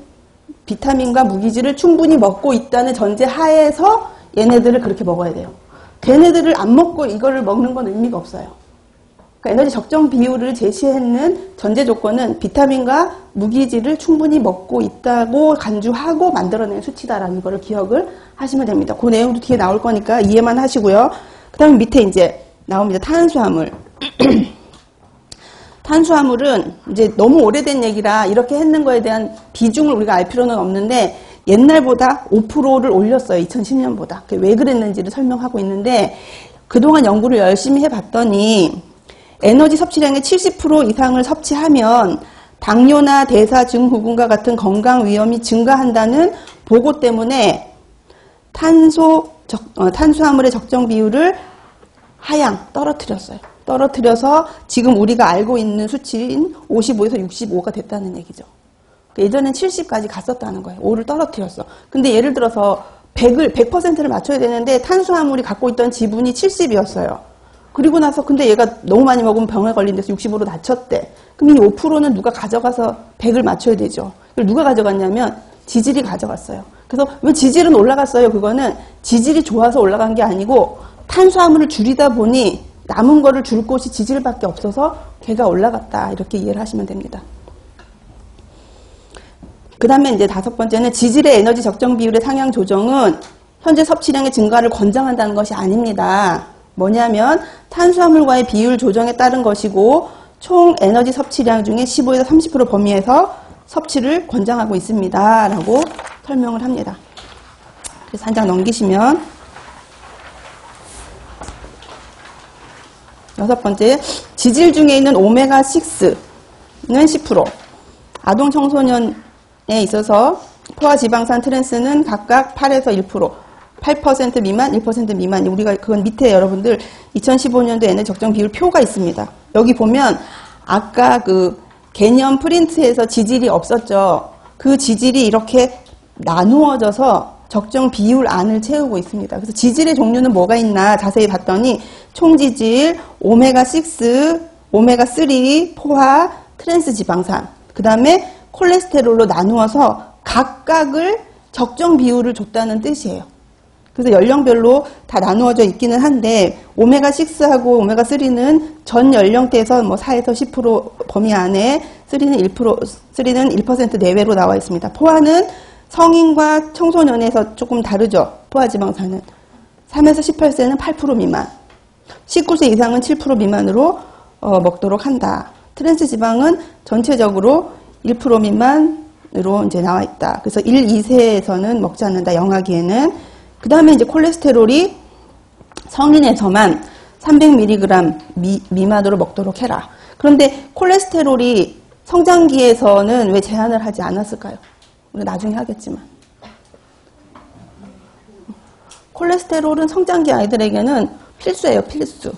비타민과 무기질을 충분히 먹고 있다는 전제 하에서 얘네들을 그렇게 먹어야 돼요. 걔네들을 안 먹고 이거를 먹는 건 의미가 없어요. 그러니까 에너지 적정 비율을 제시했는 전제 조건은 비타민과 무기질을 충분히 먹고 있다고 간주하고 만들어낸 수치다라는 거를 기억을 하시면 됩니다. 그 내용도 뒤에 나올 거니까 이해만 하시고요. 그 다음에 밑에 이제 나옵니다. 탄수화물. 탄수화물은 이제 너무 오래된 얘기라 이렇게 했는 거에 대한 비중을 우리가 알 필요는 없는데 옛날보다 5%를 올렸어요. 2010년보다. 왜 그랬는지를 설명하고 있는데 그동안 연구를 열심히 해봤더니 에너지 섭취량의 70% 이상을 섭취하면 당뇨나 대사 증후군과 같은 건강 위험이 증가한다는 보고 때문에 탄수화물의 적정 비율을 하향 떨어뜨렸어요. 떨어뜨려서 지금 우리가 알고 있는 수치인 55에서 65가 됐다는 얘기죠. 예전엔 70까지 갔었다는 거예요. 5를 떨어뜨렸어. 근데 예를 들어서 100%를 맞춰야 되는데 탄수화물이 갖고 있던 지분이 70이었어요. 그리고 나서 근데 얘가 너무 많이 먹으면 병에 걸린데서 65로 낮췄대. 그럼 이 5%는 누가 가져가서 100을 맞춰야 되죠. 그걸 누가 가져갔냐면 지질이 가져갔어요. 그래서 왜 지질은 올라갔어요? 그거는 지질이 좋아서 올라간 게 아니고 탄수화물을 줄이다 보니 남은 거를 줄 곳이 지질밖에 없어서 걔가 올라갔다. 이렇게 이해를 하시면 됩니다. 그 다음에 이제 5번째는 지질의 에너지 적정 비율의 상향 조정은 현재 섭취량의 증가를 권장한다는 것이 아닙니다. 뭐냐면 탄수화물과의 비율 조정에 따른 것이고 총 에너지 섭취량 중에 15에서 30% 범위에서 섭취를 권장하고 있습니다. 라고 설명을 합니다. 그래서 한 장 넘기시면 6번째, 지질 중에 있는 오메가6는 10%, 아동 청소년에 있어서 포화 지방산 트랜스는 각각 8에서 1%, 8% 미만, 1% 미만. 우리가 그건 밑에 여러분들 2015년도 에너지 적정 비율 표가 있습니다. 여기 보면 아까 그 개념 프린트에서 지질이 없었죠. 그 지질이 이렇게 나누어져서 적정 비율 안을 채우고 있습니다. 그래서 지질의 종류는 뭐가 있나 자세히 봤더니 총지질, 오메가6, 오메가3, 포화, 트랜스 지방산, 그 다음에 콜레스테롤로 나누어서 각각을 적정 비율을 줬다는 뜻이에요. 그래서 연령별로 다 나누어져 있기는 한데 오메가6하고 오메가3는 전 연령대에서 뭐 4에서 10% 범위 안에 3는 1% 내외로 나와 있습니다. 포화는 성인과 청소년에서 조금 다르죠. 포화지방산은 3에서 18세는 8% 미만, 19세 이상은 7% 미만으로 먹도록 한다. 트랜스 지방은 전체적으로 1% 미만으로 이제 나와 있다. 그래서 1, 2세에서는 먹지 않는다. 영아기에는. 그 다음에 이제 콜레스테롤이 성인에서만 300mg 미만으로 먹도록 해라. 그런데 콜레스테롤이 성장기에서는 왜 제한을 하지 않았을까요? 우리 나중에 하겠지만. 콜레스테롤은 성장기 아이들에게는 필수예요, 필수.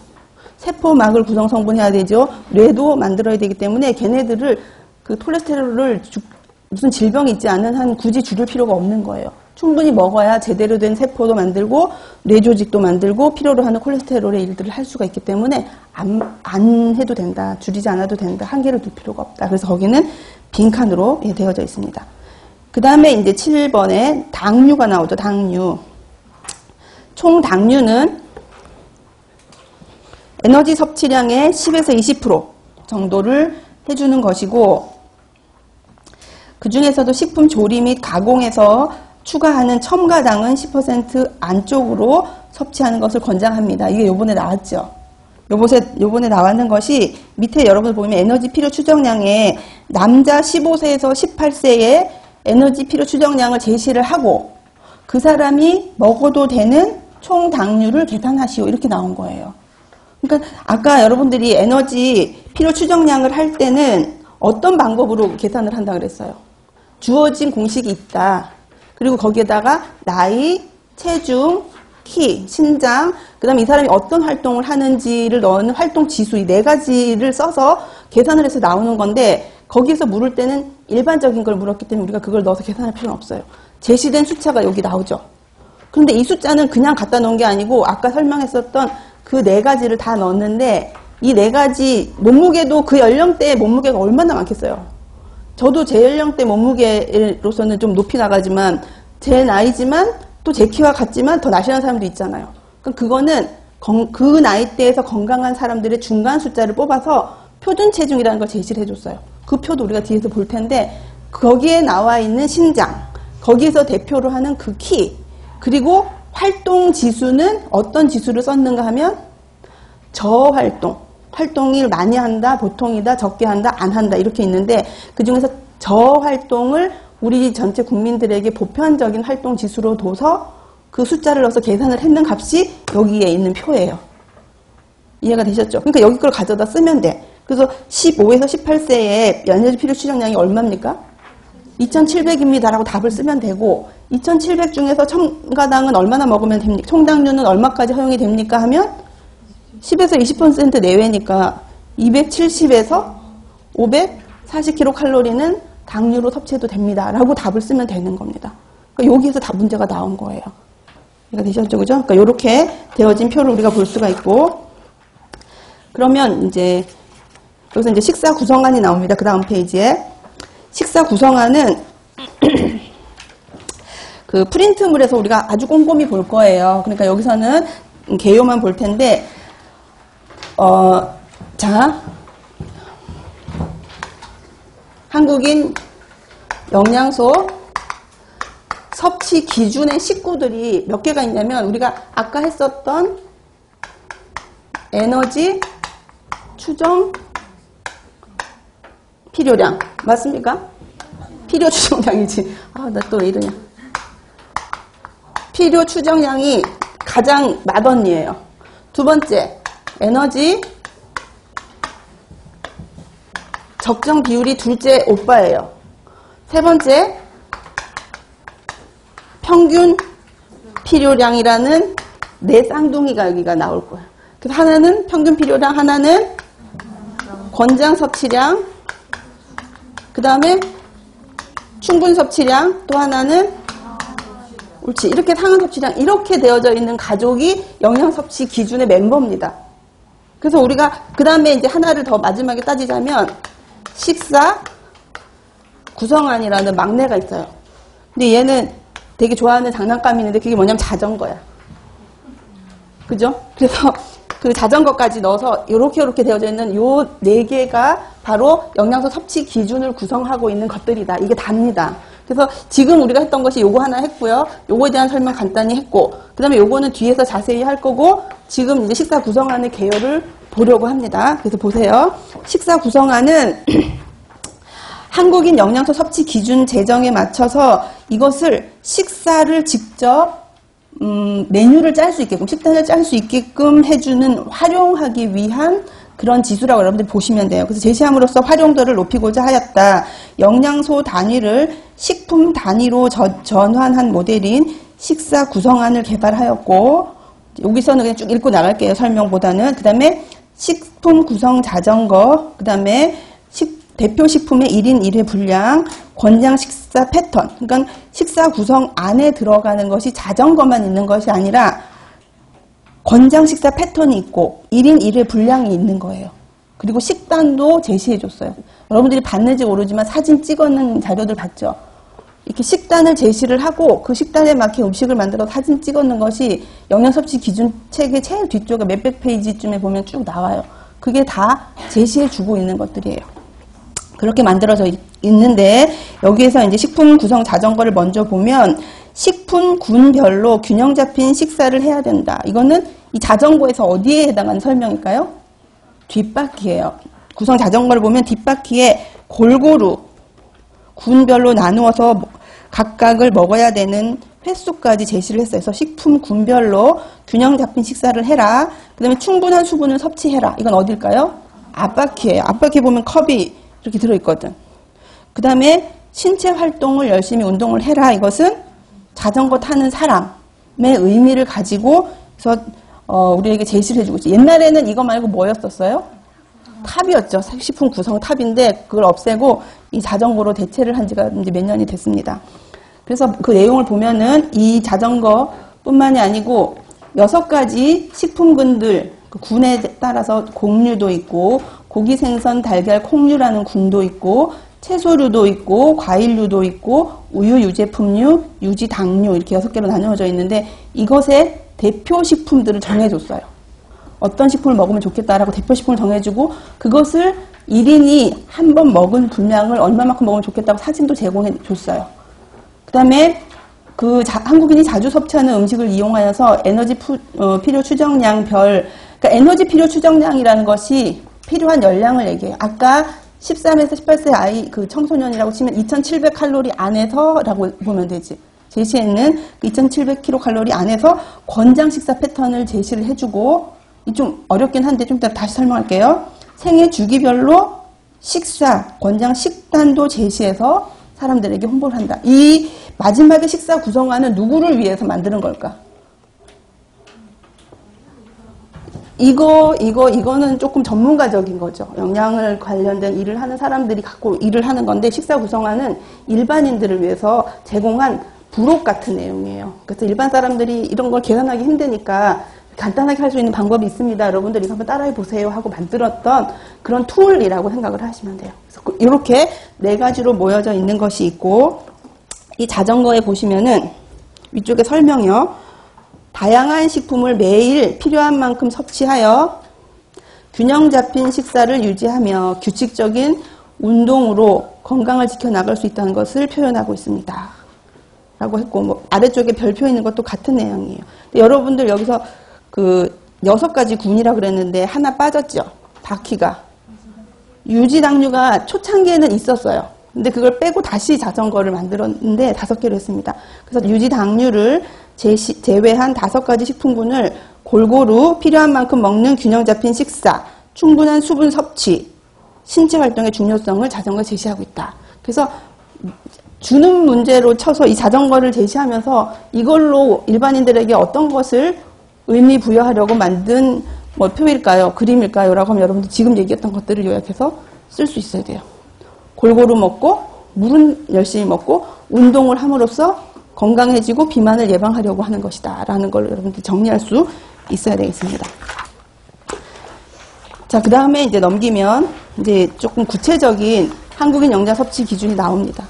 세포막을 구성 성분해야 되죠. 뇌도 만들어야 되기 때문에 걔네들을 그 콜레스테롤을 무슨 질병이 있지 않은 한 굳이 줄일 필요가 없는 거예요. 충분히 먹어야 제대로 된 세포도 만들고 뇌조직도 만들고 필요로 하는 콜레스테롤의 일들을 할 수가 있기 때문에 안 해도 된다. 줄이지 않아도 된다. 한계를 둘 필요가 없다. 그래서 거기는 빈칸으로 되어져 있습니다. 그 다음에 이제 7번에 당류가 나오죠. 당류. 총 당류는 에너지 섭취량의 10에서 20% 정도를 해주는 것이고 그 중에서도 식품 조리 및 가공에서 추가하는 첨가당은 10% 안쪽으로 섭취하는 것을 권장합니다. 이게 요번에 나왔죠. 요번에 나왔는 것이 밑에 여러분 보면 에너지 필요 추정량에 남자 15세에서 18세의 에너지 필요 추정량을 제시를 하고 그 사람이 먹어도 되는 총 당류를 계산하시오. 이렇게 나온 거예요. 그러니까 아까 여러분들이 에너지 필요 추정량을 할 때는 어떤 방법으로 계산을 한다 그랬어요. 주어진 공식이 있다. 그리고 거기에다가 나이, 체중, 키, 신장, 그 다음에 이 사람이 어떤 활동을 하는지를 넣는 활동 지수 이 4가지를 써서 계산을 해서 나오는 건데 거기에서 물을 때는 일반적인 걸 물었기 때문에 우리가 그걸 넣어서 계산할 필요는 없어요. 제시된 숫자가 여기 나오죠. 그런데 이 숫자는 그냥 갖다 놓은 게 아니고 아까 설명했었던 그 4가지를 다 넣었는데 이 4가지 몸무게도 그 연령대의 몸무게가 얼마나 많겠어요. 저도 제 연령대 몸무게로서는 좀 높이 나가지만 제 나이지만 또 제 키와 같지만 더 날씬한 사람도 있잖아요. 그러니까 그거는 그 나이대에서 건강한 사람들의 중간 숫자를 뽑아서 표준 체중이라는 걸 제시를 해줬어요. 그 표도 우리가 뒤에서 볼 텐데 거기에 나와 있는 신장, 거기에서 대표로 하는 그 키, 그리고 활동 지수는 어떤 지수를 썼는가 하면 저활동, 활동을 많이 한다, 보통이다, 적게 한다, 안 한다 이렇게 있는데 그 중에서 저활동을 우리 전체 국민들에게 보편적인 활동 지수로 둬서 그 숫자를 넣어서 계산을 했는 값이 여기에 있는 표예요. 이해가 되셨죠? 그러니까 여기 걸 가져다 쓰면 돼. 그래서 15에서 18세의 에너지 필요 추정량이 얼마입니까? 2,700입니다 라고 답을 쓰면 되고 2,700 중에서 첨가당은 얼마나 먹으면 됩니까? 총당류는 얼마까지 허용이 됩니까? 하면 10에서 20% 내외니까 270에서 540kcal는 당류로 섭취해도 됩니다 라고 답을 쓰면 되는 겁니다. 그러니까 여기에서 다 문제가 나온 거예요. 이해가 되셨죠? 그죠? 그러니까 이렇게 되어진 표를 우리가 볼 수가 있고 그러면 이제 여기서 이제 식사 구성안이 나옵니다. 그 다음 페이지에 식사 구성안은 그 프린트물에서 우리가 아주 꼼꼼히 볼 거예요. 그러니까 여기서는 개요만 볼 텐데 자 한국인 영양소 섭취 기준의 식구들이 몇 개가 있냐면 우리가 아까 했었던 에너지 추정 필요량 맞습니까? 필요 추정량이지. 아, 나 또 왜 이러냐. 필요 추정량이 가장 맏언니예요. 두 번째, 에너지 적정 비율이 둘째 오빠예요. 세 번째, 평균 필요량이라는 네 쌍둥이가 여기가 나올 거예요. 그래서 하나는 평균 필요량, 하나는 권장 섭취량, 그 다음에 충분 섭취량, 또 하나는 옳지. 이렇게 상한 섭취량, 이렇게 되어져 있는 가족이 영양 섭취 기준의 멤버입니다. 그래서 우리가 그 다음에 이제 하나를 더 마지막에 따지자면 식사 구성안이라는 막내가 있어요. 근데 얘는 되게 좋아하는 장난감이 있는데 그게 뭐냐면 자전거야. 그죠? 그래서 그 자전거까지 넣어서 요렇게 되어져 있는 요 네 개가 바로 영양소 섭취 기준을 구성하고 있는 것들이다. 이게 답니다. 그래서 지금 우리가 했던 것이 요거 하나 했고요. 요거에 대한 설명 간단히 했고, 그 다음에 요거는 뒤에서 자세히 할 거고, 지금 이제 식사 구성안의 개요를 보려고 합니다. 그래서 보세요. 식사 구성안은 한국인 영양소 섭취 기준 제정에 맞춰서 이것을 식사를 직접 메뉴를 짤 수 있게끔, 식단을 짤 수 있게끔 해주는, 활용하기 위한 그런 지수라고 여러분들이 보시면 돼요. 그래서 제시함으로써 활용도를 높이고자 하였다. 영양소 단위를 식품 단위로 전환한 모델인 식사 구성안을 개발하였고, 여기서는 그냥 쭉 읽고 나갈게요. 설명보다는. 그 다음에 식품 구성 자전거, 그 다음에 대표 식품의 1인 1회 분량, 권장 식사 패턴. 그러니까 식사 구성 안에 들어가는 것이 자전거만 있는 것이 아니라 권장 식사 패턴이 있고 1인 1회 분량이 있는 거예요. 그리고 식단도 제시해 줬어요. 여러분들이 봤는지 모르지만 사진 찍어놓은 자료들 봤죠? 이렇게 식단을 제시를 하고 그 식단에 맞게 음식을 만들어 사진 찍어놓은 것이 영양섭취 기준 책의 제일 뒤쪽에 몇백 페이지쯤에 보면 쭉 나와요. 그게 다 제시해 주고 있는 것들이에요. 그렇게 만들어져 있는데 여기에서 이제 식품 구성 자전거를 먼저 보면 식품군별로 균형 잡힌 식사를 해야 된다. 이거는 이 자전거에서 어디에 해당하는 설명일까요? 뒷바퀴예요. 구성 자전거를 보면 뒷바퀴에 골고루 군별로 나누어서 각각을 먹어야 되는 횟수까지 제시를 했어요. 그래서 식품군별로 균형 잡힌 식사를 해라. 그 다음에 충분한 수분을 섭취해라. 이건 어딜까요? 앞바퀴예요. 앞바퀴에 보면 컵이 이렇게 들어있거든. 그 다음에 신체 활동을 열심히 운동을 해라. 이것은 자전거 타는 사람의 의미를 가지고 그래서 우리에게 제시를 해주고 있어요. 옛날에는 이거 말고 뭐였었어요? 탑이었죠. 식품 구성 탑인데 그걸 없애고 이 자전거로 대체를 한 지가 이제 몇 년이 됐습니다. 그래서 그 내용을 보면은 이 자전거뿐만이 아니고 6가지 식품군들, 그 군에 따라서 곡류도 있고 고기, 생선, 달걀, 콩류라는 군도 있고 채소류도 있고 과일류도 있고 우유, 유제품류, 유지, 당류 이렇게 6개로 나누어져 있는데 이것의 대표 식품들을 정해줬어요. 어떤 식품을 먹으면 좋겠다라고 대표 식품을 정해주고 그것을 1인이 한 번 먹은 분량을 얼마만큼 먹으면 좋겠다고 사진도 제공해 줬어요. 그 다음에 한국인이 자주 섭취하는 음식을 이용하여서 에너지 필요 추정량별, 그러니까 에너지 필요 추정량이라는 것이 필요한 열량을 얘기해요. 아까 13에서 18세 아이 그 청소년이라고 치면 2700칼로리 안에서라고 보면 되지. 제시에는 2700kcal 안에서 권장 식사 패턴을 제시를 해주고, 이 좀 어렵긴 한데 좀 이따 다시 설명할게요. 생애 주기별로 식사, 권장 식단도 제시해서 사람들에게 홍보를 한다. 이 마지막에 식사 구성안은 누구를 위해서 만드는 걸까? 이거는 조금 전문가적인 거죠. 영양을 관련된 일을 하는 사람들이 갖고 일을 하는 건데, 식사 구성안은 일반인들을 위해서 제공한 부록 같은 내용이에요. 그래서 일반 사람들이 이런 걸 계산하기 힘드니까 간단하게 할 수 있는 방법이 있습니다. 여러분들 이거 한번 따라해 보세요 하고 만들었던 그런 툴이라고 생각을 하시면 돼요. 그래서 이렇게 4가지로 모여져 있는 것이 있고, 이 자전거에 보시면은 위쪽에 설명이요. 다양한 식품을 매일 필요한 만큼 섭취하여 균형 잡힌 식사를 유지하며 규칙적인 운동으로 건강을 지켜나갈 수 있다는 것을 표현하고 있습니다. 라고 했고, 뭐 아래쪽에 별표 있는 것도 같은 내용이에요. 근데 여러분들 여기서 그 6가지 군이라고 그랬는데 하나 빠졌죠? 바퀴가. 유지당류가 초창기에는 있었어요. 근데 그걸 빼고 다시 자전거를 만들었는데 5개로 했습니다. 그래서 유지당류를 제외한 5가지 식품군을 골고루 필요한 만큼 먹는 균형 잡힌 식사, 충분한 수분 섭취, 신체 활동의 중요성을 자전거에 제시하고 있다. 그래서 주는 문제로 쳐서 이 자전거를 제시하면서 이걸로 일반인들에게 어떤 것을 의미 부여하려고 만든 뭐 표일까요? 그림일까요? 라고 하면 여러분들 지금 얘기했던 것들을 요약해서 쓸 수 있어야 돼요. 골고루 먹고, 물은 열심히 먹고, 운동을 함으로써 건강해지고 비만을 예방하려고 하는 것이다. 라는 걸 여러분들이 정리할 수 있어야 되겠습니다. 자, 그 다음에 이제 넘기면 이제 조금 구체적인 한국인 영양 섭취 기준이 나옵니다.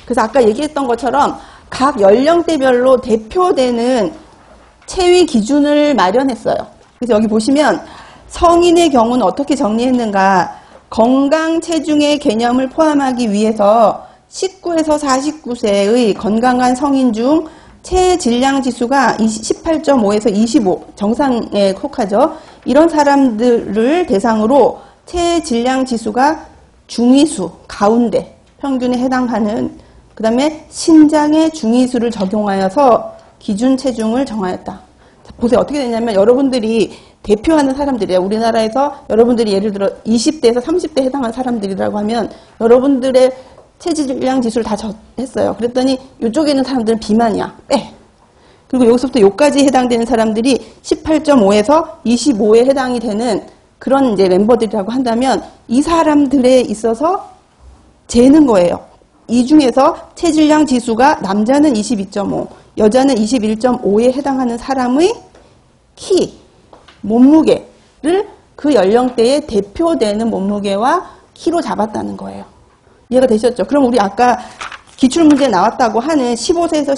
그래서 아까 얘기했던 것처럼 각 연령대별로 대표되는 체위 기준을 마련했어요. 그래서 여기 보시면 성인의 경우는 어떻게 정리했는가? 건강 체중의 개념을 포함하기 위해서 19에서 49세의 건강한 성인 중 체질량 지수가 18.5에서 25 정상에 속하죠. 이런 사람들을 대상으로 체질량 지수가 중위수 가운데 평균에 해당하는, 그 다음에 신장의 중위수를 적용하여서 기준 체중을 정하였다. 자, 보세요. 어떻게 되냐면 여러분들이 대표하는 사람들이에요. 우리나라에서 여러분들이 예를 들어 20대에서 30대에 해당하는 사람들이라고 하면 여러분들의 체질량 지수를 다 했어요. 그랬더니 이쪽에 있는 사람들은 비만이야. 빼. 그리고 여기서부터 여기까지 해당되는 사람들이 18.5에서 25에 해당이 되는 그런 이제 멤버들이라고 한다면 이 사람들에 있어서 재는 거예요. 이 중에서 체질량 지수가 남자는 22.5, 여자는 21.5에 해당하는 사람의 키, 몸무게를 그 연령대에 대표되는 몸무게와 키로 잡았다는 거예요. 이해가 되셨죠? 그럼 우리 아까 기출문제에 나왔다고 하는 15세에서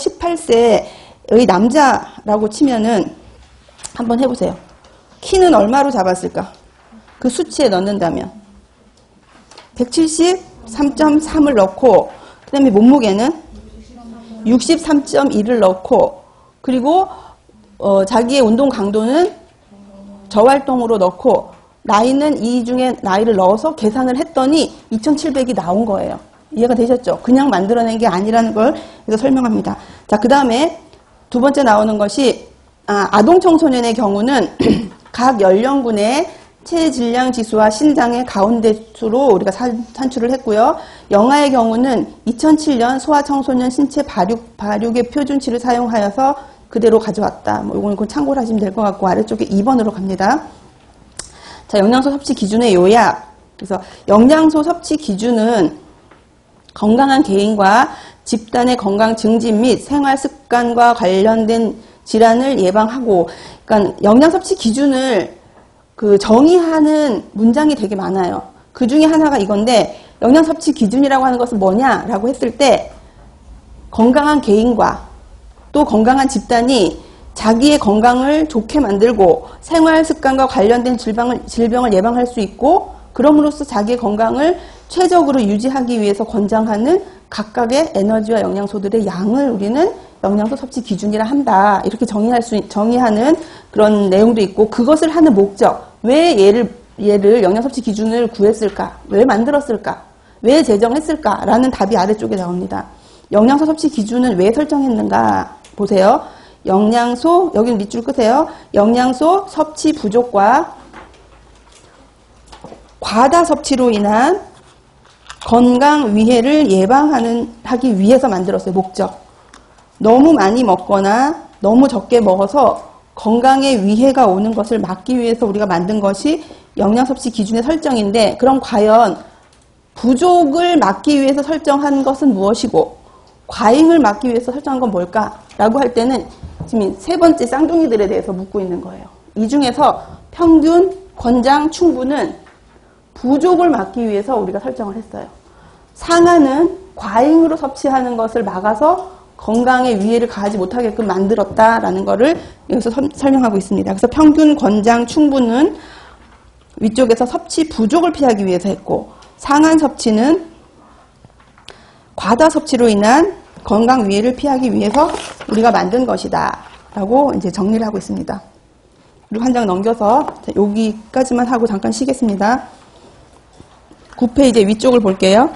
18세의 남자라고 치면은 한번 해보세요. 키는 얼마로 잡았을까? 그 수치에 넣는다면 173.3을 넣고, 그 다음에 몸무게는 63.1을 넣고, 그리고 자기의 운동 강도는 저활동으로 넣고, 나이는 이 중에 나이를 넣어서 계산을 했더니 2700이 나온 거예요. 이해가 되셨죠? 그냥 만들어낸 게 아니라는 걸 여기서 설명합니다. 자, 그 다음에 두 번째 나오는 것이 아동 청소년의 경우는 각 연령군의 체질량 지수와 신장의 가운데수로 우리가 산출을 했고요. 영아의 경우는 2007년 소아청소년 신체 발육의 표준치를 사용하여서 그대로 가져왔다. 뭐 이건 참고를 하시면 될 것 같고, 아래쪽에 2번으로 갑니다. 자, 영양소 섭취 기준의 요약. 그래서 영양소 섭취 기준은 건강한 개인과 집단의 건강 증진 및 생활 습관과 관련된 질환을 예방하고, 그러니까 영양 섭취 기준을 정의하는 문장이 되게 많아요. 그 중에 하나가 이건데, 영양 섭취 기준이라고 하는 것은 뭐냐라고 했을 때, 건강한 개인과 또 건강한 집단이 자기의 건강을 좋게 만들고 생활 습관과 관련된 질병을 예방할 수 있고, 그럼으로써 자기의 건강을 최적으로 유지하기 위해서 권장하는 각각의 에너지와 영양소들의 양을 우리는 영양소 섭취 기준이라 한다. 이렇게 정의하는 그런 내용도 있고, 그것을 하는 목적, 왜 얘를 영양 섭취 기준을 구했을까? 왜 만들었을까? 왜 제정했을까? 라는 답이 아래쪽에 나옵니다. 영양소 섭취 기준은 왜 설정했는가? 보세요. 영양소, 여기는 밑줄 끄세요. 영양소 섭취 부족과 과다 섭취로 인한 건강 위해를 예방하기 위해서 만들었어요. 목적. 너무 많이 먹거나 너무 적게 먹어서 건강에 위해가 오는 것을 막기 위해서 우리가 만든 것이 영양 섭취 기준의 설정인데, 그럼 과연 부족을 막기 위해서 설정한 것은 무엇이고 과잉을 막기 위해서 설정한 건 뭘까라고 할 때는 지금 세 번째 쌍둥이들에 대해서 묻고 있는 거예요. 이 중에서 평균, 권장, 충분은 부족을 막기 위해서 우리가 설정을 했어요. 상한은 과잉으로 섭취하는 것을 막아서 건강에 위해를 가하지 못하게끔 만들었다라는 것을 여기서 설명하고 있습니다. 그래서 평균, 권장, 충분은 위쪽에서 섭취 부족을 피하기 위해서 했고, 상한 섭취는 과다 섭취로 인한 건강 위해를 피하기 위해서 우리가 만든 것이다 라고 이제 정리를 하고 있습니다. 그리고 한 장 넘겨서 여기까지만 하고 잠깐 쉬겠습니다. 9페이지 위쪽을 볼게요.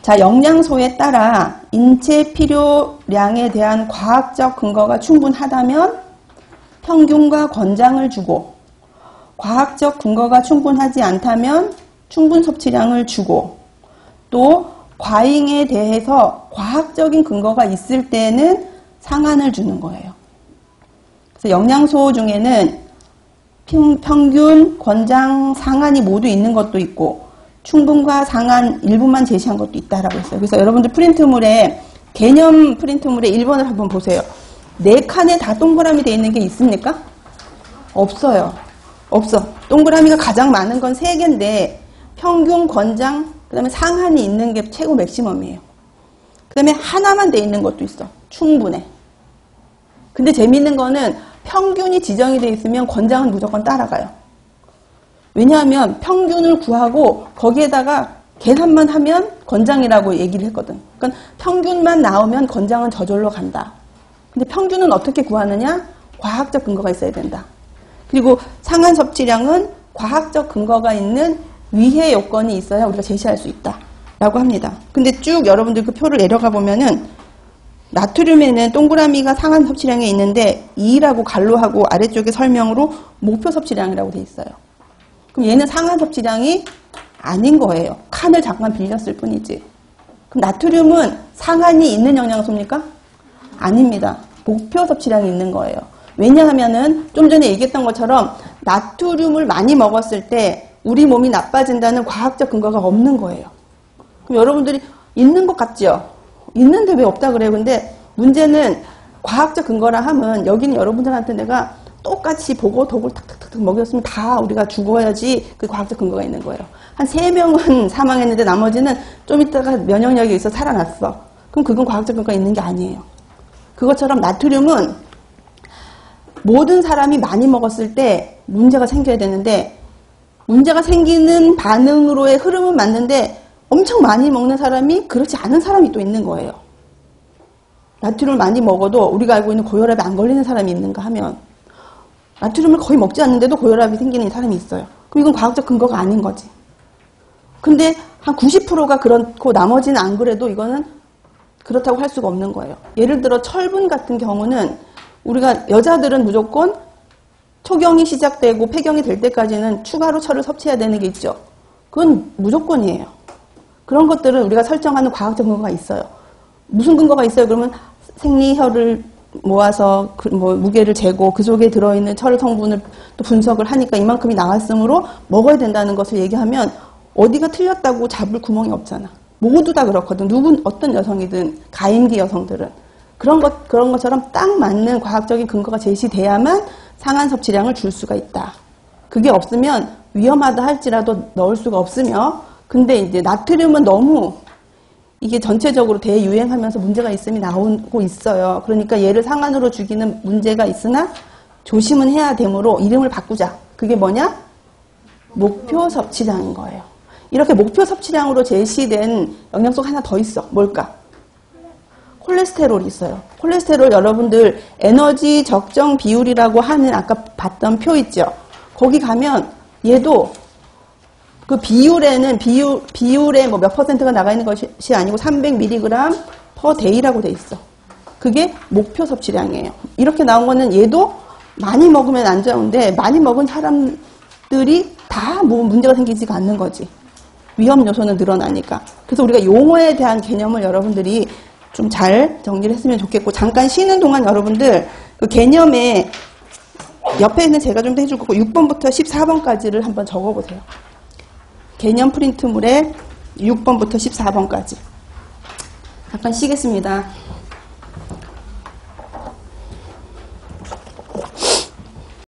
자, 영양소에 따라 인체 필요량에 대한 과학적 근거가 충분하다면 평균과 권장을 주고, 과학적 근거가 충분하지 않다면 충분 섭취량을 주고, 또 과잉에 대해서 과학적인 근거가 있을 때는 상한을 주는 거예요. 그래서 영양소 중에는 평균, 권장, 상한이 모두 있는 것도 있고 충분과 상한 일부만 제시한 것도 있다라고 했어요. 그래서 여러분들 프린트물에, 개념 프린트물에 1번을 한번 보세요. 4칸에 다 동그라미 되어 있는 게 있습니까? 없어요. 없어. 동그라미가 가장 많은 건 3개인데 평균, 권장, 그 다음에 상한이 있는 게 최고 맥시멈이에요. 그 다음에 하나만 돼 있는 것도 있어. 충분해. 근데 재밌는 거는 평균이 지정이 돼 있으면 권장은 무조건 따라가요. 왜냐하면 평균을 구하고 거기에다가 계산만 하면 권장이라고 얘기를 했거든. 그러니까 평균만 나오면 권장은 저절로 간다. 근데 평균은 어떻게 구하느냐? 과학적 근거가 있어야 된다. 그리고 상한 섭취량은 과학적 근거가 있는 위해 요건이 있어야 우리가 제시할 수 있다 라고 합니다. 근데 쭉 여러분들 그 표를 내려가 보면은 나트륨에는 동그라미가 상한 섭취량에 있는데 2라고 갈로하고 아래쪽에 설명으로 목표 섭취량이라고 돼 있어요. 그럼 얘는 상한 섭취량이 아닌 거예요. 칸을 잠깐 빌렸을 뿐이지. 그럼 나트륨은 상한이 있는 영양소입니까? 아닙니다. 목표 섭취량이 있는 거예요. 왜냐하면은 좀 전에 얘기했던 것처럼 나트륨을 많이 먹었을 때 우리 몸이 나빠진다는 과학적 근거가 없는 거예요. 그럼 여러분들이 있는 것 같죠? 있는데 왜 없다 그래요? 근데 문제는 과학적 근거라 하면 여기는 여러분들한테 내가 똑같이 보고 독을 탁탁탁 먹였으면 다 우리가 죽어야지 그 과학적 근거가 있는 거예요. 한 3명은 사망했는데 나머지는 좀 있다가 면역력이 있어 살아났어. 그럼 그건 과학적 근거가 있는 게 아니에요. 그것처럼 나트륨은 모든 사람이 많이 먹었을 때 문제가 생겨야 되는데 문제가 생기는 반응으로의 흐름은 맞는데 엄청 많이 먹는 사람이 그렇지 않은 사람이 또 있는 거예요. 나트륨을 많이 먹어도 우리가 알고 있는 고혈압에 안 걸리는 사람이 있는가 하면 나트륨을 거의 먹지 않는데도 고혈압이 생기는 사람이 있어요. 그럼 이건 과학적 근거가 아닌 거지. 근데 한 90%가 그렇고 나머지는 안 그래도 이거는 그렇다고 할 수가 없는 거예요. 예를 들어 철분 같은 경우는 우리가 여자들은 무조건 초경이 시작되고 폐경이 될 때까지는 추가로 철을 섭취해야 되는 게 있죠. 그건 무조건이에요. 그런 것들은 우리가 설정하는 과학적 근거가 있어요. 무슨 근거가 있어요? 그러면 생리혈을 모아서 무게를 재고 그 속에 들어있는 철 성분을 또 분석을 하니까 이만큼이 나왔으므로 먹어야 된다는 것을 얘기하면 어디가 틀렸다고 잡을 구멍이 없잖아. 모두 다 그렇거든. 어떤 여성이든 가임기 여성들은 그런 것처럼 딱 맞는 과학적인 근거가 제시돼야만 상한 섭취량을 줄 수가 있다. 그게 없으면 위험하다 할지라도 넣을 수가 없으며, 근데 이제 나트륨은 너무 이게 전체적으로 대유행하면서 문제가 있음이 나오고 있어요. 그러니까 얘를 상한으로 주기는 문제가 있으나 조심은 해야 되므로 이름을 바꾸자. 그게 뭐냐? 목표 섭취량인 거예요. 이렇게 목표 섭취량으로 제시된 영양소가 하나 더 있어. 뭘까? 콜레스테롤이 있어요. 콜레스테롤 여러분들 에너지 적정 비율이라고 하는 아까 봤던 표 있죠? 거기 가면 얘도 그 비율에는 비율에 뭐 몇 퍼센트가 나가 있는 것이 아니고 300mg per day라고 돼 있어. 그게 목표 섭취량이에요. 이렇게 나온 거는 얘도 많이 먹으면 안 좋은데 많이 먹은 사람들이 다 뭐 문제가 생기지가 않는 거지. 위험 요소는 늘어나니까. 그래서 우리가 용어에 대한 개념을 여러분들이 좀 잘 정리를 했으면 좋겠고, 잠깐 쉬는 동안 여러분들 그 개념에 옆에 있는 제가 좀 더 해줄 거고 6번부터 14번까지를 한번 적어보세요. 개념 프린트물에 6번부터 14번까지. 잠깐 쉬겠습니다.